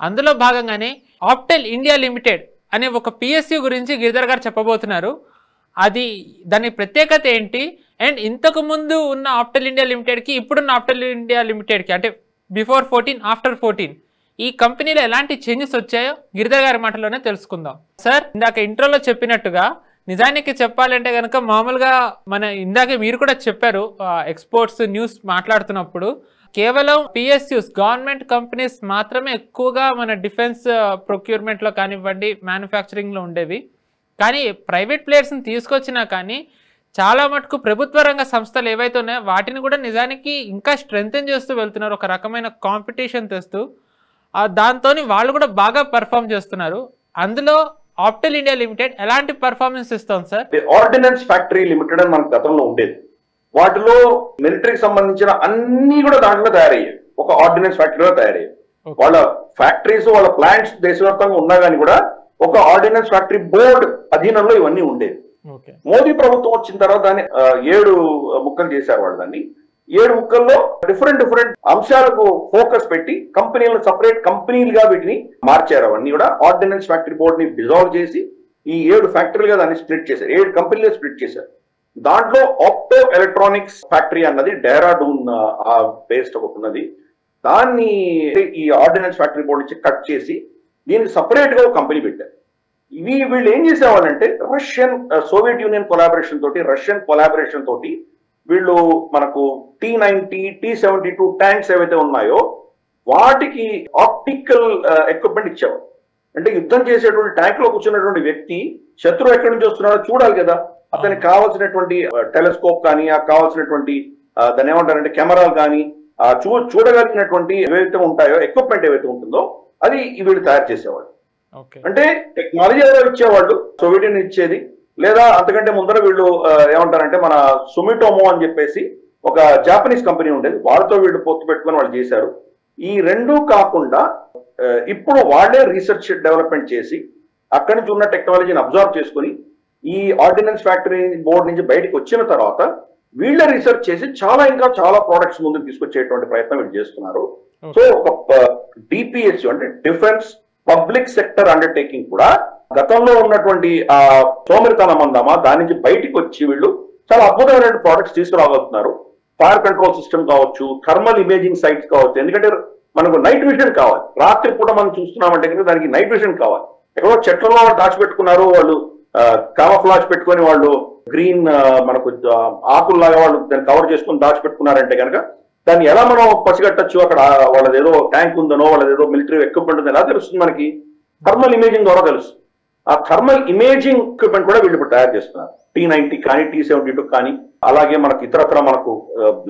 అందులో భాగంగానే ఆప్టెల్ ఇండియా లిమిటెడ్ అనే ఒక పిఎస్యూ గురించి గిరిధర్ గారు చెప్పబోతున్నారు. అది దాని ప్రత్యేకత ఏంటి, అండ్ ఇంతకు ముందు ఉన్న ఆప్టెల్ ఇండియా లిమిటెడ్కి ఇప్పుడున్న ఆప్టెల్ ఇండియా లిమిటెడ్కి అంటే బిఫోర్ 14 ఆఫ్టర్ 14 ఈ కంపెనీలో ఎలాంటి చేంజెస్ వచ్చాయో గిరిధర్ గారి మాటలోనే తెలుసుకుందాం. సార్, ఇందాక ఇంట్రోలో చెప్పినట్టుగా నిజానికి చెప్పాలంటే కనుక మామూలుగా మన ఇందాకే మీరు కూడా చెప్పారు ఎక్స్పోర్ట్స్ న్యూస్ మాట్లాడుతున్నప్పుడు కేవలం పిఎస్యూస్ గవర్నమెంట్ కంపెనీస్ మాత్రమే ఎక్కువగా మన డిఫెన్స్ ప్రొక్యూర్మెంట్లో కానివ్వండి మ్యానుఫ్యాక్చరింగ్లో ఉండేవి. కానీ ప్రైవేట్ ప్లేయర్స్ని తీసుకొచ్చినా కానీ చాలా మటుకు ప్రభుత్వ రంగ సంస్థలు ఏవైతే ఉన్నాయో వాటిని కూడా నిజానికి ఇంకా స్ట్రెంథెన్ చేస్తూ వెళ్తున్నారు, ఒక రకమైన కాంపిటీషన్ తెస్తూ. దాంతో వాళ్ళు కూడా బాగా పర్ఫామ్ చేస్తున్నారు. అందులో ఆప్టెల్ ఇండియా లిమిటెడ్ ఎలాంటి పర్ఫార్మెన్స్ ఇస్తాం సార్? ఆర్డినెన్స్ ఫ్యాక్టరీ లిమిటెడ్ అని మనకు గతంలో ఉండేది. వాటిలో మిలిటరీకి సంబంధించిన అన్ని కూడా దాంట్లో తయారయ్యాయి, ఒక ఆర్డినెన్స్ ఫ్యాక్టరీలో తయారయ్యాయి. వాళ్ళ ఫ్యాక్టరీస్ వాళ్ళ ప్లాంట్స్ దేశవ్యాప్తంగా ఉన్నా కానీ కూడా ఒక ఆర్డినెన్స్ ఫ్యాక్టరీ బోర్డు అధీనంలో ఇవన్నీ ఉండేవి. మోదీ ప్రభుత్వం వచ్చిన తర్వాత దాన్ని 7 ముక్కలు చేశారు. వాళ్ళు దాన్ని 7 ముక్కల్లో డిఫరెంట్ అంశాలకు ఫోకస్ పెట్టి కంపెనీలను సపరేట్ కంపెనీలుగా వీటిని మార్చారు. అవన్నీ కూడా ఆర్డినెన్స్ ఫ్యాక్టరీ బోర్డుని డిజాల్వ్ చేసి ఈ 7 ఫ్యాక్టరీలుగా దాన్ని స్ప్లిట్ చేశారు, 7 కంపెనీలు స్ప్లిట్ చేశారు. దాంట్లో ఆప్టో ఎలక్ట్రానిక్స్ ఫ్యాక్టరీ అన్నది డెహ్రాడూన్ బేస్డ్ ఒకటి ఉన్నది. దాన్ని ఈ ఆర్డినెన్స్ ఫ్యాక్టరీ బోర్డు నుంచి కట్ చేసి దీనికి సపరేట్ గా ఒక కంపెనీ పెట్టారు. వీళ్ళు ఏం చేసేవాళ్ళంటే రష్యన్ సోవియట్ యూనియన్ కొలాబరేషన్ తోటి, రష్యన్ కొలాబరేషన్ తోటి వీళ్ళు మనకు T-90, T-72 ట్యాంక్స్ ఏవైతే ఉన్నాయో వాటికి ఆప్టికల్ ఎక్విప్మెంట్ ఇచ్చేవారు. అంటే యుద్ధం చేసేటువంటి ట్యాంక్ లో కూర్చున్నటువంటి వ్యక్తి శత్రువు ఎక్కడి నుంచి వస్తున్నాడో చూడాలి కదా, అతనికి కావాల్సినటువంటి టెలిస్కోప్ కానీ కావాల్సినటువంటి దాన్ని ఏమంటారంటే కెమెరాలు కానీ చూడగలిగినటువంటి ఏవైతే ఉంటాయో ఎక్విప్మెంట్ ఏవైతే ఉంటుందో అది వీళ్ళు తయారు చేసేవాళ్ళు. అంటే టెక్నాలజీ ఎవరో ఇచ్చేవాళ్ళు, సోవియట్ యూనియన్ ఇచ్చేది, లేదా అంతకంటే ముందర వీళ్ళు ఏమంటారంటే మన సుమిటోమో అని చెప్పేసి ఒక జాపనీస్ కంపెనీ ఉండేది, వాళ్ళతో వీళ్ళు పొత్తు పెట్టుకుని వాళ్ళు చేశారు. ఈ రెండూ కాకుండా ఇప్పుడు వాళ్ళే రీసెర్చ్ డెవలప్మెంట్ చేసి అక్కడి నుంచి ఉన్న టెక్నాలజీని అబ్జర్వ్ చేసుకుని ఈ ఆర్డినెన్స్ ఫ్యాక్టరీ బోర్డు నుంచి బయటకు వచ్చిన తర్వాత వీళ్ళే రీసెర్చ్ చేసి ఇంకా చాలా ప్రోడక్ట్స్ ముందుకు తీసుకొచ్చేటువంటి ప్రయత్నం వీళ్ళు చేస్తున్నారు. సో ఒక డిపిఎస్ అంటే డిఫెన్స్ పబ్లిక్ సెక్టర్ అండర్టేకింగ్ కూడా గతంలో ఉన్నటువంటి సోమరితనం అందామా దాని నుంచి బయటకు వచ్చి వీళ్ళు చాలా అద్భుతమైన ప్రోడక్ట్స్ తీసుకురాగలుగుతున్నారు. ఫైర్ కంట్రోల్ సిస్టమ్ కావచ్చు, థర్మల్ ఇమేజింగ్ సైట్స్ కావచ్చు. ఎందుకంటే మనకు నైట్ విజన్ కావాలి, రాత్రి పూట మనం చూస్తున్నామంటే కనుక దానికి నైట్ విజన్ కావాలి. ఎక్కడో చెట్లలో దాచిపెట్టుకున్నారు వాళ్ళు, కామఫ్లాజ్ పెట్టుకొని వాళ్ళు గ్రీన్ మనకు ఆకుల్లాగా వాళ్ళు దాన్ని కవర్ చేసుకుని దాచిపెట్టుకున్నారంటే కనుక దాన్ని ఎలా మనం పసిగట్టచ్చు, అక్కడ వాళ్ళది ఏదో ట్యాంక్ ఉందనో వాళ్ళది ఏదో మిలిటరీ ఎక్విప్మెంట్ ఉందో ఎలా తెలుస్తుంది మనకి? థర్మల్ ఇమేజింగ్ ద్వారా తెలుస్తుంది. ఆ థర్మల్ ఇమేజింగ్ ఎక్విప్మెంట్ కూడా వీళ్ళు ఇప్పుడు తయారు చేస్తున్నారు. T-90 కానీ T-72 కానీ అలాగే మనకు ఇతరత్ర మనకు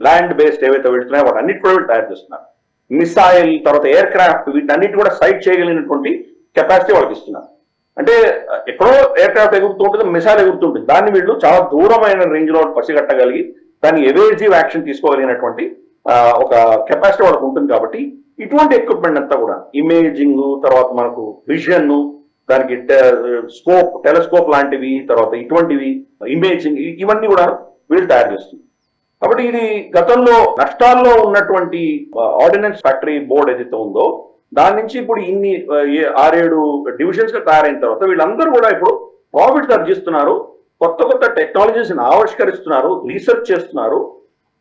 ల్యాండ్ బేస్డ్ ఏవైతే వెళ్తున్నాయో వాటి అన్నిటి కూడా వీళ్ళు తయారు చేస్తున్నారు. మిసైల్ తర్వాత ఎయిర్ క్రాఫ్ట్ వీటన్నిటి కూడా సైట్ చేయగలిగినటువంటి కెపాసిటీ వాళ్ళకి ఇస్తున్నారు. అంటే ఎక్కడో ఎయిర్ క్రాఫ్ట్ ఎగురుతూ ఉంటుంది, మిసైల్ ఎగురుతూ ఉంటుంది, దాన్ని వీళ్ళు చాలా దూరమైన రేంజ్ లో పసిగట్టగలిగి దాన్ని ఎవేజివ్ యాక్షన్ తీసుకోగలిగినటువంటి ఒక కెపాసిటీ వాళ్ళకి ఉంటుంది. కాబట్టి ఇటువంటి ఎక్విప్మెంట్ అంతా కూడా ఇమేజింగ్ తర్వాత మనకు విజన్, దానికి స్కోప్ టెలిస్కోప్ లాంటివి, తర్వాత ఇటువంటివి ఇమేజింగ్ ఇవన్నీ కూడా వీళ్ళు తయారు చేస్తుంది. కాబట్టి ఇది గతంలో నష్టాల్లో ఉన్నటువంటి ఆర్డినెన్స్ ఫ్యాక్టరీ బోర్డు ఏదైతే ఉందో దాని నుంచి ఇప్పుడు ఇన్ని 6-7 డివిజన్స్ గా తయారైన తర్వాత వీళ్ళందరూ కూడా ఇప్పుడు ప్రాఫిట్స్ ఆర్జిస్తున్నారు, కొత్త టెక్నాలజీస్ ఆవిష్కరిస్తున్నారు, రీసెర్చ్ చేస్తున్నారు.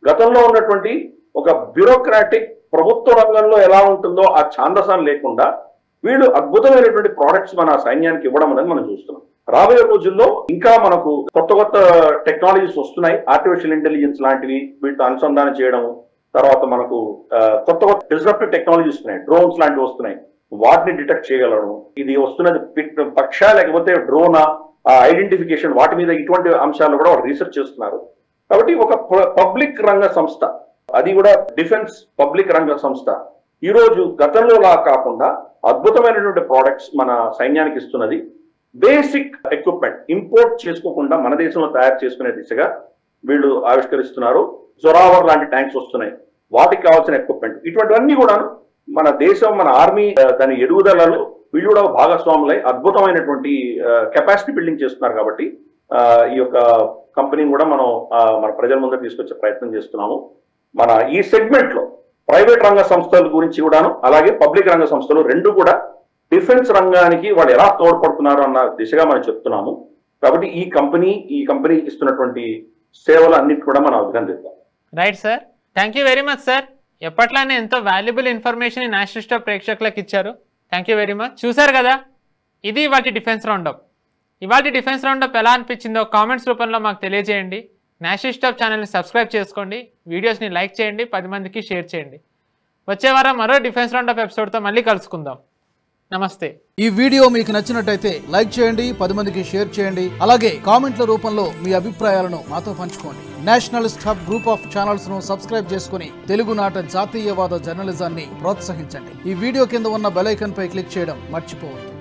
గతంలో ఉన్నటువంటి ఒక బ్యూరోక్రాటిక్ ప్రభుత్వ రంగంలో ఎలా ఉంటుందో ఆ ఛాందసాన్ని లేకుండా వీళ్ళు అద్భుతమైనటువంటి ప్రోడక్ట్స్ మన సైన్యానికి ఇవ్వడం అనేది మనం చూస్తున్నాం. రాబోయే రోజుల్లో ఇంకా మనకు కొత్త టెక్నాలజీస్ వస్తున్నాయి, ఆర్టిఫిషియల్ ఇంటెలిజెన్స్ లాంటివి వీటితో అనుసంధానం చేయడం, తర్వాత మనకు కొత్త డిస్రప్టివ్ టెక్నాలజీస్ వస్తున్నాయి, డ్రోన్స్ లాంటివి వస్తున్నాయి, వాటిని డిటెక్ట్ చేయగలడం, ఇది వస్తున్నది పక్ష లేకపోతే డ్రోనా ఐడెంటిఫికేషన్, వాటి మీద ఇటువంటి అంశాలు కూడా వాళ్ళు రీసెర్చ్ చేస్తున్నారు. కాబట్టి ఒక పబ్లిక్ రంగ సంస్థ, అది కూడా డిఫెన్స్ పబ్లిక్ రంగ సంస్థ ఈ రోజు గతంలో లా కాకుండా అద్భుతమైనటువంటి ప్రోడక్ట్స్ మన సైన్యానికి ఇస్తున్నది. బేసిక్ ఎక్విప్మెంట్ ఇంపోర్ట్ చేసుకోకుండా మన దేశంలో తయారు చేసుకునే దిశగా వీళ్ళు ఆవిష్కరిస్తున్నారు. జొరావర్ లాంటి ట్యాంక్స్ వస్తున్నాయి, వాటికి కావాల్సిన ఎక్విప్మెంట్, ఇటువంటివన్నీ కూడా మన దేశం, మన ఆర్మీ దాని ఎదుగుదలలో వీళ్ళు కూడా భాగస్వాములై అద్భుతమైనటువంటి కెపాసిటీ బిల్డింగ్ చేస్తున్నారు. కాబట్టి ఈ యొక్క కంపెనీని కూడా మనం మన ప్రజల ముందర తీసుకొచ్చే ప్రయత్నం చేస్తున్నాము. మన ఈ సెగ్మెంట్ లో ప్రైవేట్ రంగ సంస్థల గురించి కూడాను, అలాగే పబ్లిక్ రంగ సంస్థలు రెండు కూడా డిఫెన్స్ రంగానికి వాళ్ళు ఎలా తోడ్పడుతున్నారు అన్న దిశగా మనం చెప్తున్నాము. కాబట్టి ఈ కంపెనీ ఇస్తున్నటువంటి సేవలు అన్నిటి కూడా మనం అభినందిద్దాం. Right sir, thank you very much sir. ఎప్పట్లానే ఎంతో వాల్యుబుల్ ఇన్ఫర్మేషన్ నేషనల్ స్టాప్ ప్రేక్షకులకు ఇచ్చారు. Thank you very much. చూసారు కదా, ఇది ఇవాటి డిఫెన్స్ రౌండప్. ఇవాటి డిఫెన్స్ రౌండప్ ఎలా అనిపించిందో కామెంట్స్ రూపంలో మాకు తెలియజేయండి. నేషనల్ స్టాప్ ఛానల్ని సబ్స్క్రైబ్ చేసుకోండి, వీడియోస్ని లైక్ చేయండి, 10 మందికి షేర్ చేయండి. వచ్చే వారం మరో డిఫెన్స్ రౌండప్ ఎపిసోడ్తో మళ్ళీ కలుసుకుందాం. నమస్తే. ఈ వీడియో మీకు నచ్చినట్టయితే లైక్ చేయండి, 10 మందికి షేర్ చేయండి, అలాగే కామెంట్ల రూపంలో మీ అభిప్రాయాలను మాతో పంచుకోండి. Nationalist hub group of channels ను సబ్స్క్రైబ్ చేసుకుని తెలుగునాట జాతీయవాద జర్నలిజాన్ని ప్రోత్సహించండి. ఈ వీడియో కింద ఉన్న బెల్ ఐకాన్ పై క్లిక్ చేయడం మర్చిపోవద్దు.